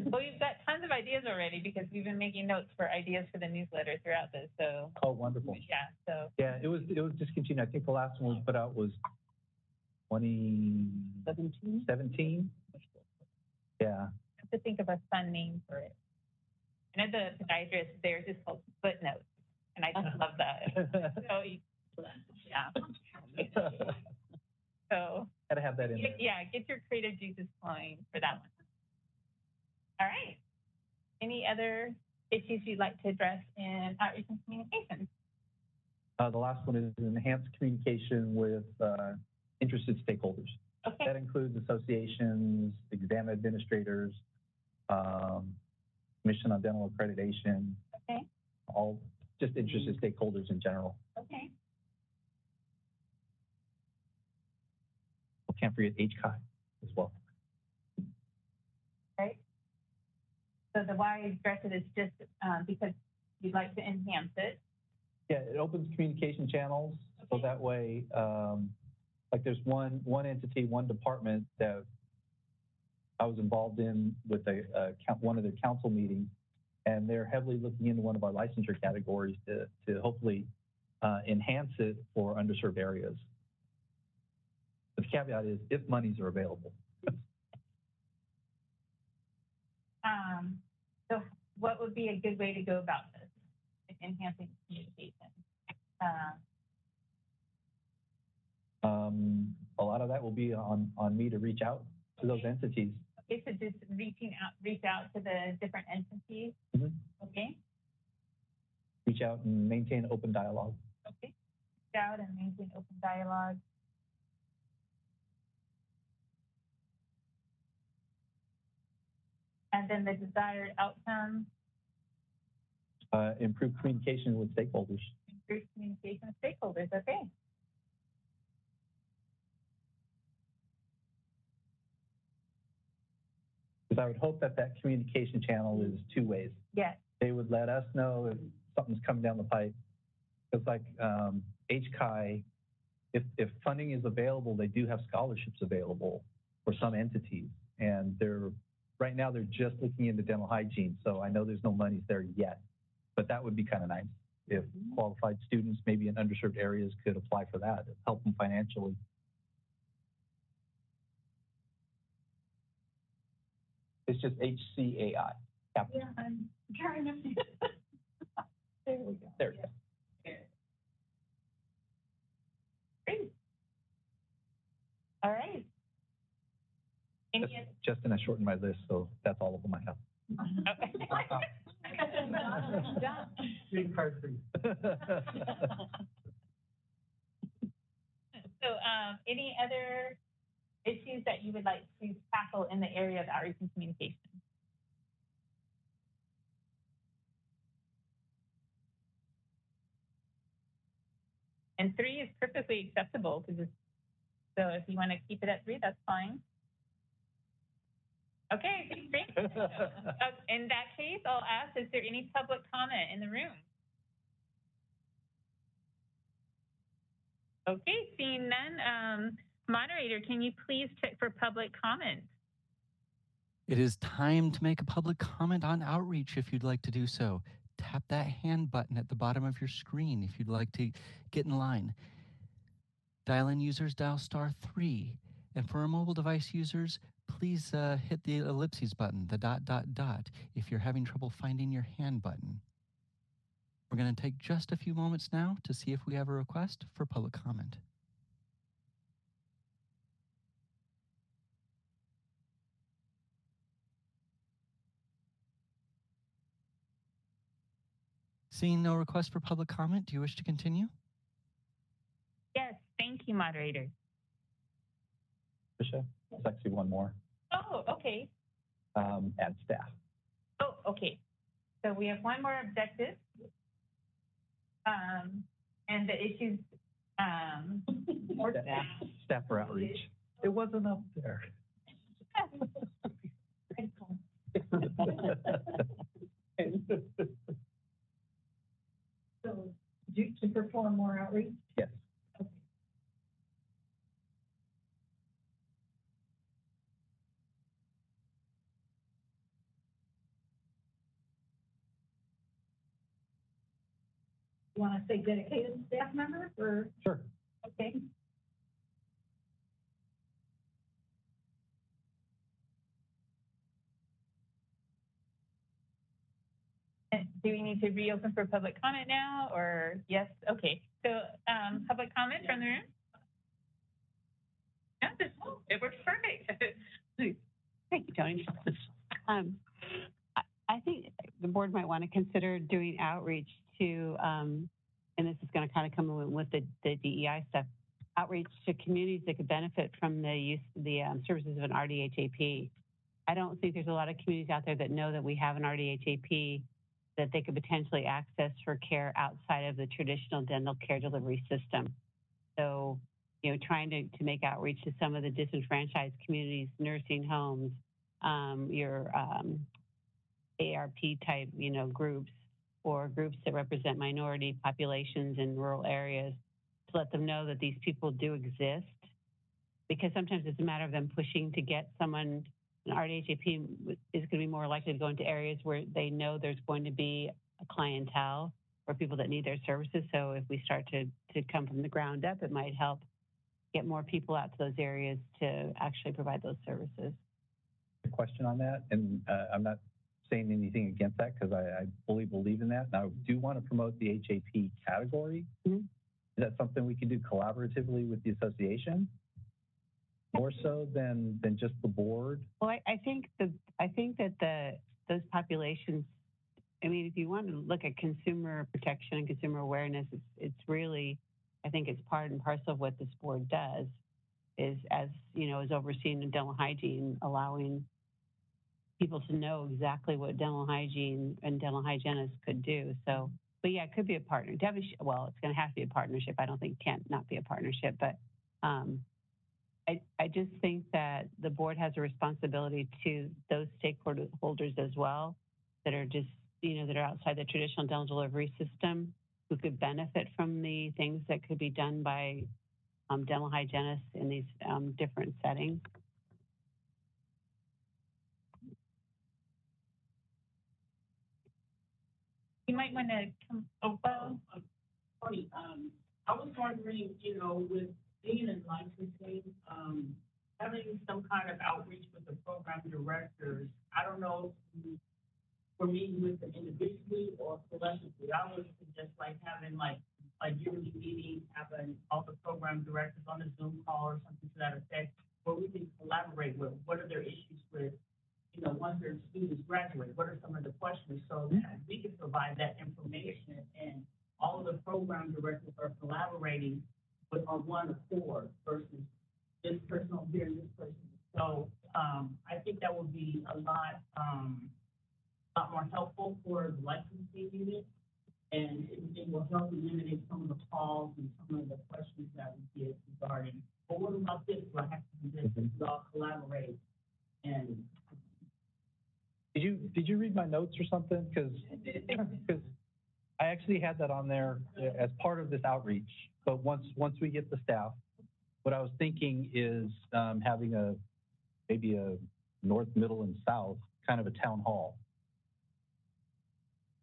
Well, we've got tons of ideas already because we've been making notes for ideas for the newsletter throughout this. So. Oh, wonderful. Yeah. So. Yeah, it was discontinued. I think the last one we put out was 2017. Yeah. I have to think of a fun name for it. I know the podiatrist, theirs is called Footnotes, and I just love that. So, yeah. So. Gotta have that in there. Yeah, get your creative juices flowing for that one. All right. Any other issues you'd like to address in outreach and communications? The last one is enhanced communication with interested stakeholders. Okay. That includes associations, exam administrators, Commission on Dental Accreditation. Okay. All just interested stakeholders in general. Okay. Can't forget HCI as well. Right. So the why I address it is just because you'd like to enhance it. Yeah, it opens communication channels, so that way, like there's one entity, one department that I was involved in with one of their council meetings, and they're heavily looking into one of our licensure categories to hopefully enhance it for underserved areas. The caveat is if monies are available. So what would be a good way to go about this, enhancing communication? A lot of that will be on me to reach out to those entities. Okay, so just reach out to the different entities. Mm-hmm. Okay. Reach out and maintain open dialogue. Okay. Reach out and maintain open dialogue. And then the desired outcome. Improve communication with stakeholders. Improve communication with stakeholders. Okay. Because I would hope that that communication channel is two ways. Yes. They would let us know if something's coming down the pipe. It's like HCI, if funding is available, they do have scholarships available for some entities. And right now they're just looking into dental hygiene. So I know there's no monies there yet, but that would be kind of nice if qualified students, maybe in underserved areas, could apply for that, help them financially. It's just HCAI. Yeah, I'm trying to see. There we go. There we go. Great. All right. Justin, I shortened my list, so that's all of them I have. Okay. Big card for you. So any other issues that you would like to tackle in the area of outreach and communication? And 3 is perfectly acceptable because so if you want to keep it at 3, that's fine. Okay, great. In that case, I'll ask, is there any public comment in the room? Okay, seeing none, moderator, can you please check for public comment? It is time to make a public comment on outreach if you'd like to do so. Tap that hand button at the bottom of your screen if you'd like to get in line. Dial-in users dial *3. And for our mobile device users, please hit the ellipses button, the ... if you're having trouble finding your hand button. We're going to take just a few moments now to see if we have a request for public comment. Seeing no request for public comment, do you wish to continue? Yes, thank you, moderator. Tricia, there's actually one more. Oh, okay. Add staff. Oh, okay. So we have one more objective. And the issues for staff for outreach. It wasn't up there. So to perform more outreach? Yes. Okay. You want to say dedicated staff members or? Sure. Okay. And do we need to reopen for public comment now or yes? Okay. So public comment from the room? Yeah, it works perfect. Thank you, Tony. I think the board might want to consider doing outreach to, and this is going to kind of come in with the DEI stuff, outreach to communities that could benefit from the use of the services of an RDHAP. I don't think there's a lot of communities out there that know that we have an RDHAP that they could potentially access for care outside of the traditional dental care delivery system. So, you know, trying to make outreach to some of the disenfranchised communities, nursing homes, your ARP type, you know, groups or groups that represent minority populations in rural areas to let them know that these people do exist. Because sometimes it's a matter of them pushing to get someone. An RDHAP is going to be more likely to go into areas where they know there's going to be a clientele or people that need their services. So if we start to come from the ground up, it might help get more people out to those areas to actually provide those services. A question on that, and I'm not saying anything against that because I fully believe in that. And I do want to promote the HAP category. Mm-hmm. Is that something we can do collaboratively with the association? More so than just the board? Well, I think that those populations, I mean, if you want to look at consumer protection and consumer awareness, it's really, I think it's part and parcel of what this board does, is as, you know, is overseeing dental hygiene, allowing people to know exactly what dental hygiene and dental hygienists could do. So, but yeah, it could be a partner. Well, it's going to have to be a partnership. I don't think it can't not be a partnership, but I just think that the board has a responsibility to those stakeholders as well that are just, you know, that are outside the traditional dental delivery system who could benefit from the things that could be done by dental hygienists in these different settings. You might want to come. Oh, well. I was wondering, you know, with being in licensing, having some kind of outreach with the program directors. I don't know if we're meeting with them individually or collectively. I would suggest like having like a yearly meeting, having all the program directors on a Zoom call or something to that effect, where we can collaborate with what are their issues with, you know, once their students graduate, what are some of the questions so that we can provide that information and all of the program directors are collaborating with on one accord versus this person over here and this person. So I think that would be a lot more helpful for the licensing unit, and it will help eliminate some of the calls and some of the questions that we get regarding, well, what about this? Do I have to do this? We all collaborate. And did you read my notes or something? Because I actually had that on there as part of this outreach. But once we get the staff, what I was thinking is having maybe a north, middle, and south kind of a town hall.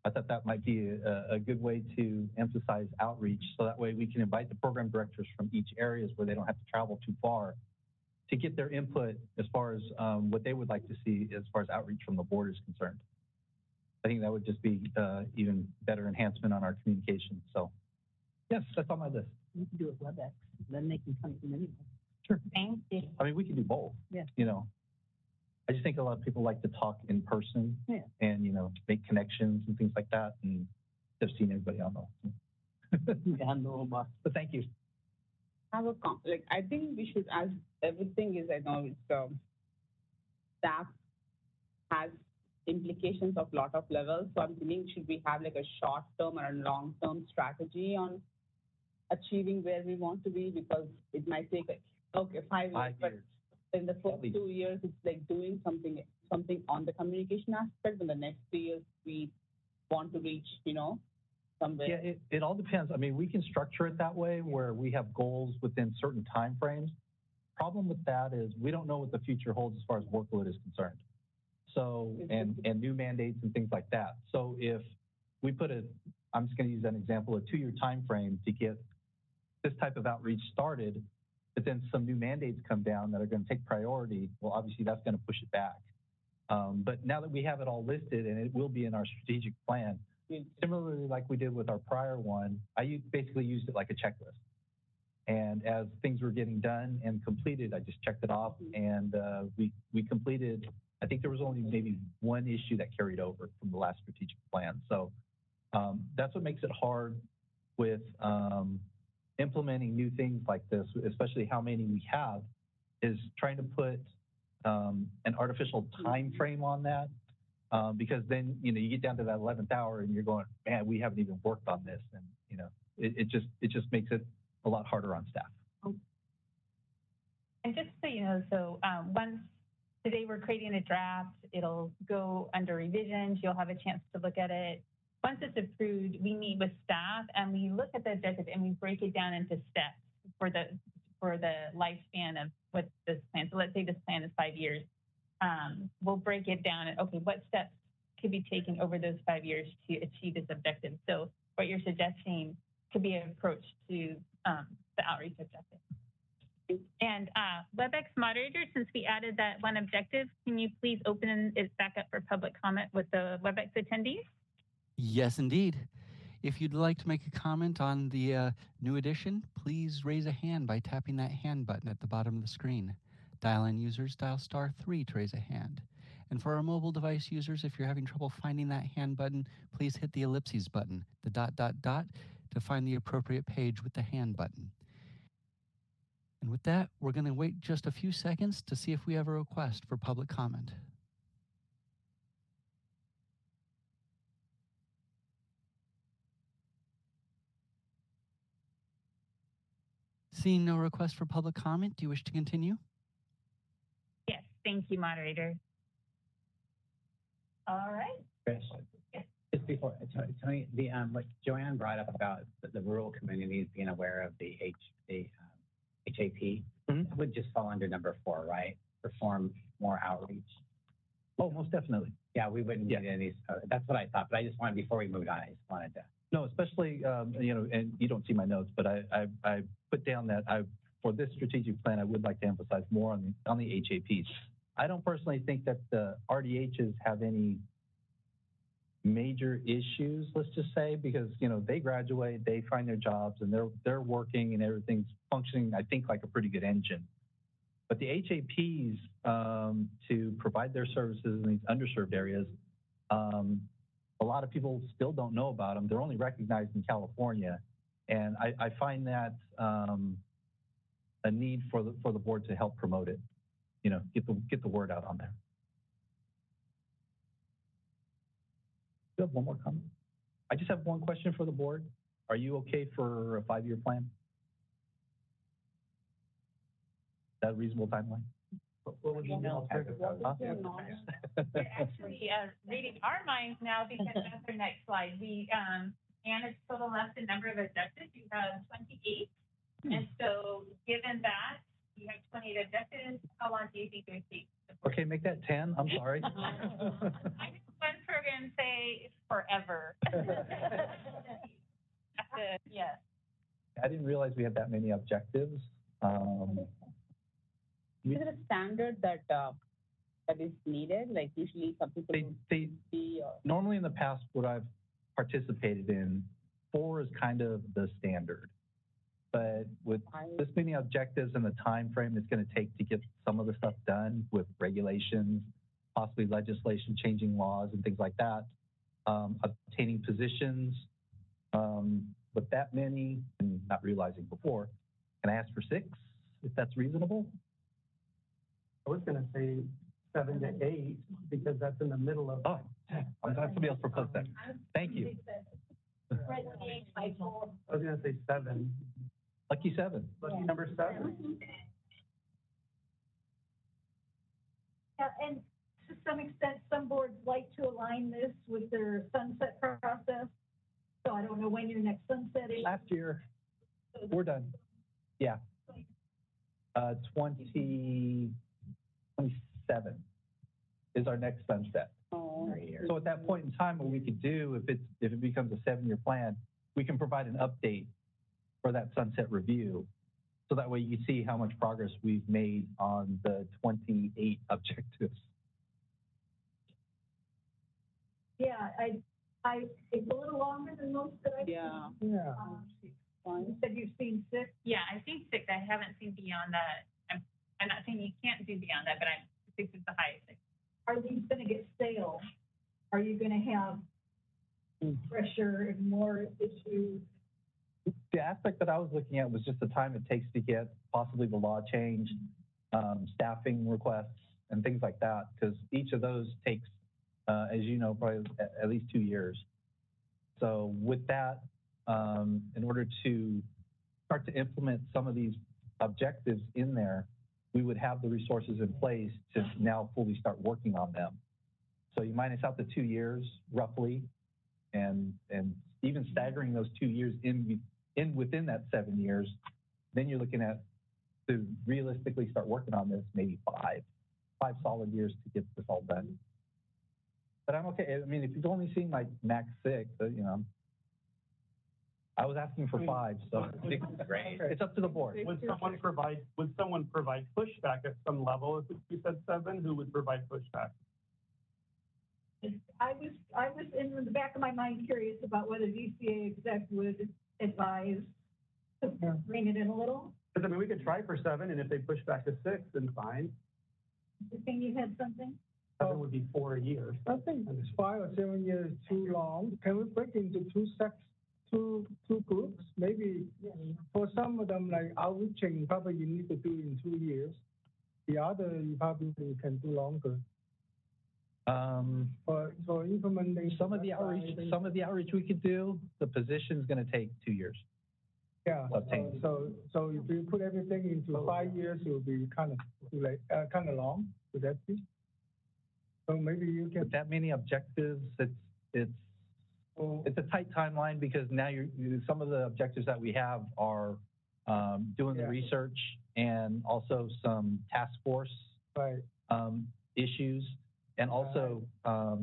I thought that might be a good way to emphasize outreach, so that way we can invite the program directors from each areas where they don't have to travel too far to get their input as far as what they would like to see as far as outreach from the board is concerned. I think that would just be even better enhancement on our communication. So yes, that's on my list. We can do it WebEx, then they can come from anywhere. Sure. Thank you. I mean, we can do both. Yeah. You know, I just think a lot of people like to talk in person and, you know, make connections and things like that. And I've seen everybody on the But thank you. I think we should, as everything is, I know it's staff has implications of lot of levels. So I'm thinking, should we have like a short-term or a long-term strategy on achieving where we want to be? Because it might take, 5 years, but in the first 2 years, it's like doing something on the communication aspect. In the next 3 years, we want to reach, you know, somewhere. Yeah, it all depends. I mean, we can structure it that way where we have goals within certain time frames. Problem with that is we don't know what the future holds as far as workload is concerned. So, and new mandates and things like that. So if we put I'm just going to use an example, a 2-year time frame to get this type of outreach started, but then some new mandates come down that are going to take priority, well, obviously that's going to push it back. But now that we have it all listed and it will be in our strategic plan, similarly like we did with our prior one, I basically used it like a checklist. And as things were getting done and completed, I just checked it off, and we completed. I think there was only maybe one issue that carried over from the last strategic plan. So that's what makes it hard with implementing new things like this, especially how many we have, is trying to put an artificial time frame on that, because then, you know, you get down to that 11th hour and you're going, man, we haven't even worked on this, and you know, it just makes it a lot harder on staff. And just so you know, so once today we're creating a draft, it'll go under revisions. You'll have a chance to look at it. Once it's approved, we meet with staff and we look at the objective and we break it down into steps for the lifespan of what this plan. So let's say this plan is 5 years. We'll break it down and, okay, what steps could be taken over those 5 years to achieve this objective? So what you're suggesting could be an approach to the outreach objective. And WebEx moderator, since we added that one objective, can you please open it back up for public comment with the WebEx attendees? Yes, indeed. If you'd like to make a comment on the new edition, please raise a hand by tapping that hand button at the bottom of the screen. Dial-in users, dial *3 to raise a hand. And for our mobile device users, if you're having trouble finding that hand button, please hit the ellipses button, the ... to find the appropriate page with the hand button. And with that, we're going to wait just a few seconds to see if we have a request for public comment. Seeing no request for public comment, do you wish to continue? Yes, thank you, moderator. All right. Chris, just before, Tony, what Joanne brought up about the rural communities being aware of the HAP, that would just fall under number 4, right? Perform more outreach. Oh, most definitely. Yeah, we wouldn't need any. That's what I thought, but I just wanted, before we moved on, I just wanted to. No, especially, and you don't see my notes, but I put down that for this strategic plan, I would like to emphasize more on the HAPs. I don't personally think that the RDHs have any major issues, let's just say, because, they graduate, they find their jobs, and they're working and everything's functioning, I think, like a pretty good engine. But the HAPs, to provide their services in these underserved areas, a lot of people still don't know about them. They're only recognized in California. And I find that a need for the board to help promote it, get the word out on there. Do you have one more comment? I just have one question for the board. Are you okay for a 5-year plan? Is that a reasonable timeline? What would you know? We're actually reading our minds now because that's our next slide. Anna's total left the number of objectives. You have 28. And so given that, you have 28 objectives. How long do you think it would take? Okay, make that 10. I'm sorry. I know one program say forever. Yes. I didn't realize we had that many objectives. Is it a standard that is needed? Like usually some people normally in the past, what I've participated in, 4 is kind of the standard. But with this many objectives and the time frame it's going to take to get some of the stuff done with regulations, possibly legislation, changing laws and things like that, obtaining positions, with that many and not realizing before, can I ask for 6 if that's reasonable? I was going to say 7 to 8 because that's in the middle of. Oh, I'm glad somebody else proposed that. Thank you. I was going to say 7. Lucky 7. Lucky number 7. Yeah, and to some extent, some boards like to align this with their sunset process. So I don't know when your next sunset is. Last year, we're done. Yeah. 2027 is our next sunset. So at that point in time, what we could do, if it becomes a 7-year plan, we can provide an update for that sunset review. So that way you can see how much progress we've made on the 28 objectives. Yeah, it's a little longer than most that I've seen. You said you've seen 6? Yeah, I think 6. I haven't seen beyond that. I'm not saying you can't do beyond that, but 6 is the highest. Are these going to get stale? Are you going to have pressure and more issues? The aspect that I was looking at was just the time it takes to get possibly the law changed, staffing requests, and things like that, because each of those takes, as you know, probably at least 2 years. So with that, in order to start to implement some of these objectives in there, we would have the resources in place to now fully start working on them. So you minus out the 2 years roughly, and even staggering those 2 years within that 7 years, then you're looking at to realistically start working on this maybe 5 solid years to get this all done. But I'm okay. I mean, if you've only seen like max 6, I was asking for 5, so Great. it's up to the board. Would someone provide pushback at some level if we said 7? Who would provide pushback? I was in the back of my mind curious about whether DCA exec would advise to bring it in a little. Because I mean, we could try for 7, and if they push back to 6, then fine. You think you had something? 7 would be 4 a year. I think 5 or 7 years is too long. Can we break into two groups? Maybe for some of them, like outreaching, probably you need to do in 2 years. The other, you probably can do longer. For implementing some of the outreach we could do, the position's going to take 2 years. Yeah. So if you put everything into 5 years, it will be kind of long. Would that be? So maybe you can. With that many objectives, it's a tight timeline because now some of the objectives that we have are doing the research and also some task force issues, and also. I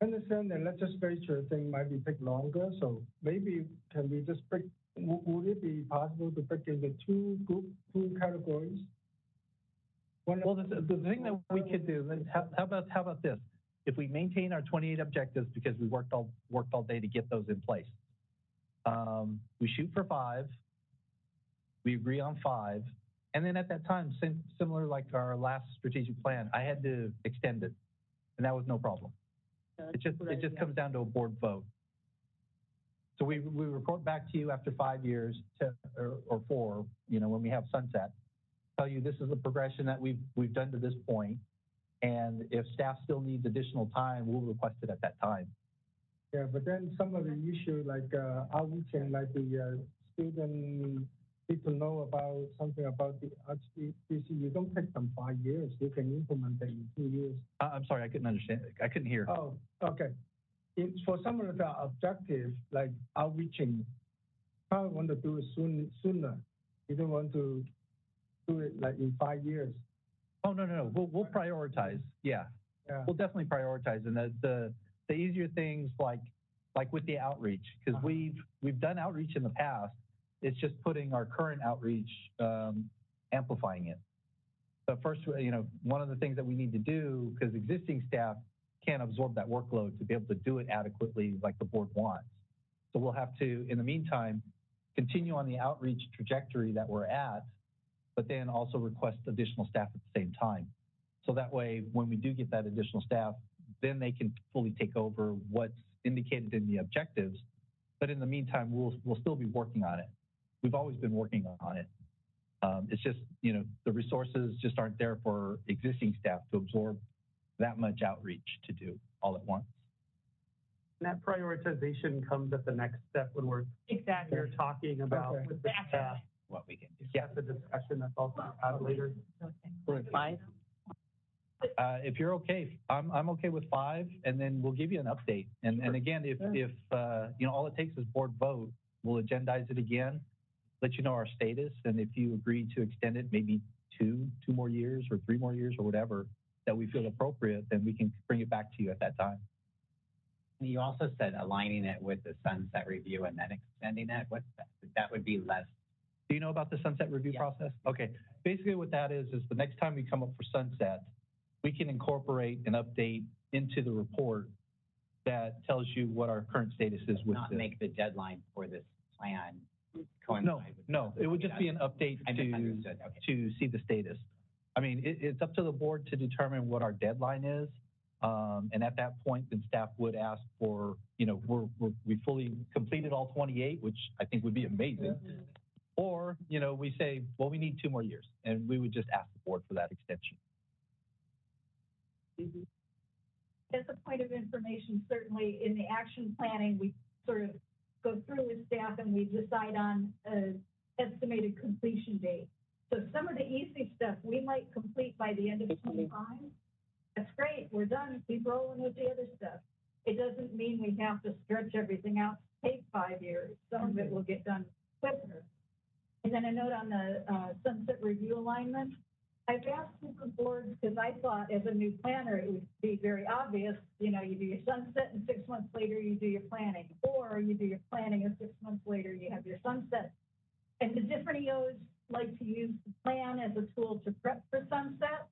understand the legislature thing might take longer, so maybe can we just break? Would it be possible to break into two categories? Well, the thing that we could do is how about this? If we maintain our 28 objectives because we worked all day to get those in place, we shoot for 5, we agree on 5, and then at that time, similar like our last strategic plan, I had to extend it, and that was no problem. It just comes down to a board vote. So we report back to you after 5 years or 4, when we have sunset. Tell you this is the progression that we've done to this point, and if staff still needs additional time, we'll request it at that time. Yeah, but then some of the issues like outreaching, like the student need to know about something about the HBC. You don't take them 5 years. You can implement them in 2 years. I'm sorry, I couldn't understand. I couldn't hear. Oh, okay. For some of the objectives, like outreaching, I want to do it sooner. You don't want to do it like in 5 years. Oh, no. We'll prioritize. Yeah. We'll definitely prioritize. And the easier things like with the outreach, because we've done outreach in the past. It's just putting our current outreach, amplifying it. But first, one of the things that we need to do, because existing staff can't absorb that workload to be able to do it adequately like the board wants. So we'll have to, in the meantime, continue on the outreach trajectory that we're at, but then also request additional staff at the same time. So that way, when we do get that additional staff, then they can fully take over what's indicated in the objectives. But in the meantime, we'll still be working on it. We've always been working on it. It's just, the resources just aren't there for existing staff to absorb that much outreach to do all at once. And that prioritization comes at the next step when we're talking about with the staff what we can do. Yeah, the discussion that's also had later. For 5? If you're okay, I'm okay with 5, and then we'll give you an update. And again, if all it takes is board vote, we'll agendize it again, let you know our status, and if you agree to extend it, maybe two more years or 3 more years or whatever that we feel appropriate, then we can bring it back to you at that time. You also said aligning it with the sunset review and then extending it. What's that? That would be less. Do you know about the sunset review process? Okay. Basically what that is the next time we come up for sunset, we can incorporate an update into the report that tells you what our current status is with not make the deadline for this plan coincide with No, it would just be an update to see the status. I mean, it's up to the board to determine what our deadline is. And at that point, then staff would ask for, we fully completed all 28, which I think would be amazing. Yeah. Or, we say, well, we need 2 more years, and we would just ask the board for that extension. Mm-hmm. As a point of information, certainly in the action planning, we sort of go through with staff and we decide on an estimated completion date. So some of the easy stuff we might complete by the end of 25. That's great. We're done. Keep rolling with the other stuff. It doesn't mean we have to stretch everything out to take 5 years. Some of it will get done quicker. And then a note on the sunset review alignment. I've asked different boards because I thought as a new planner, it would be very obvious, you do your sunset and 6 months later, you do your planning, or you do your planning and 6 months later, like to use the plan as a tool to prep for sunset.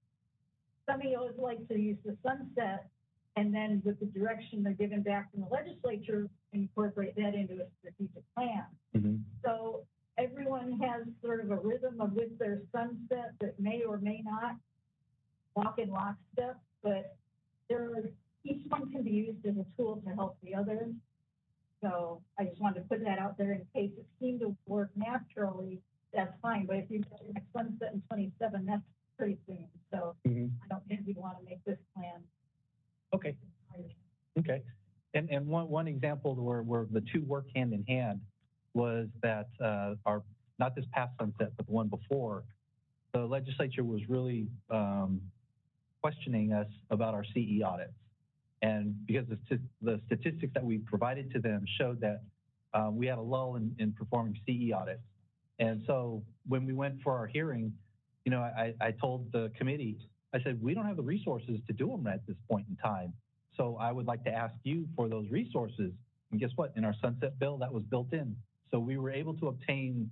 Some EOs like to use the sunset and then with the direction they're given back from the legislature, incorporate that into a strategic plan. Mm-hmm. So everyone has sort of a rhythm of with their sunset that may or may not walk in lockstep, but each one can be used as a tool to help the others. So I just wanted to put that out there in case it seemed to work naturally, that's fine. But if you get your next sunset in 27, that's pretty soon. So I don't think we'd want to make this plan. Okay. Okay. And one example where the two work hand in hand was that our, not this past sunset, but the one before, the legislature was really questioning us about our CE audits. And because the statistics that we provided to them showed that we had a lull in performing CE audits. And so when we went for our hearing, you know, I told the committee, I said, we don't have the resources to do them at this point in time. So I would like to ask you for those resources. And guess what? In our sunset bill, that was built in. So we were able to obtain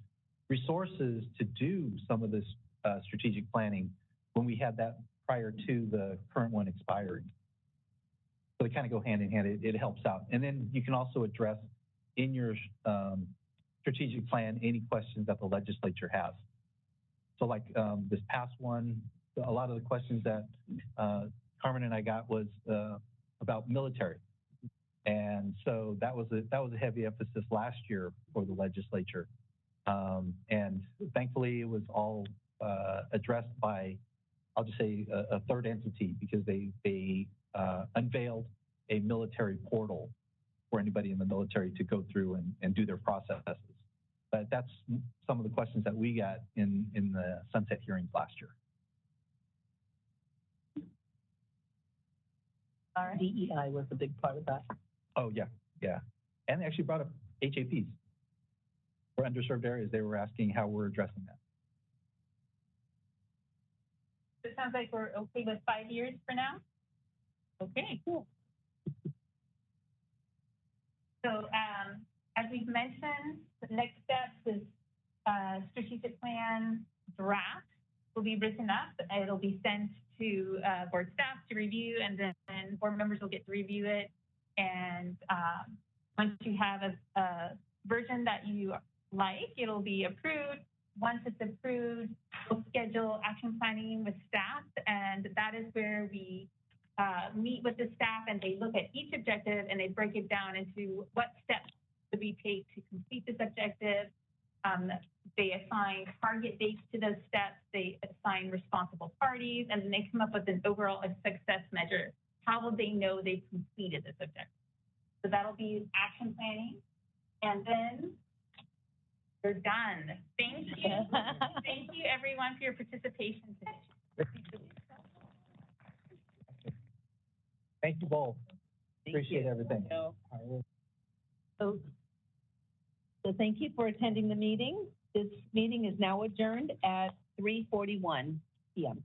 resources to do some of this strategic planning when we had that prior to the current one expiring. So they kind of go hand in hand. It helps out. And then you can also address in your strategic plan any questions that the legislature has. So like this past one, a lot of the questions that Carmen and I got was about military. And so that was a heavy emphasis last year for the legislature. And thankfully it was all addressed by, I'll just say a third entity, because they unveiled a military portal for anybody in the military to go through and do their processes. But that's some of the questions that we got in the sunset hearings last year. All right. DEI was a big part of that. Oh, yeah, yeah. And they actually brought up HAPs for underserved areas. They were asking how we're addressing that. It sounds like we're okay with 5 years for now. Okay, cool. So as we've mentioned, the next steps is strategic plan draft will be written up. It'll be sent to board staff to review, and then board members will get to review it. And once you have a version that you like, it'll be approved. Once it's approved, we'll schedule action planning with staff, and that is where we meet with the staff and they look at each objective and they break it down into what steps do we take to complete this objective. They assign target dates to those steps, they assign responsible parties, and then they come up with an overall success measure. How will they know they've completed this objective? So that'll be action planning. And then we're done. Thank you. Thank you everyone for your participation today. Thank you both. Appreciate everything. So thank you for attending the meeting. This meeting is now adjourned at 3:41 p.m.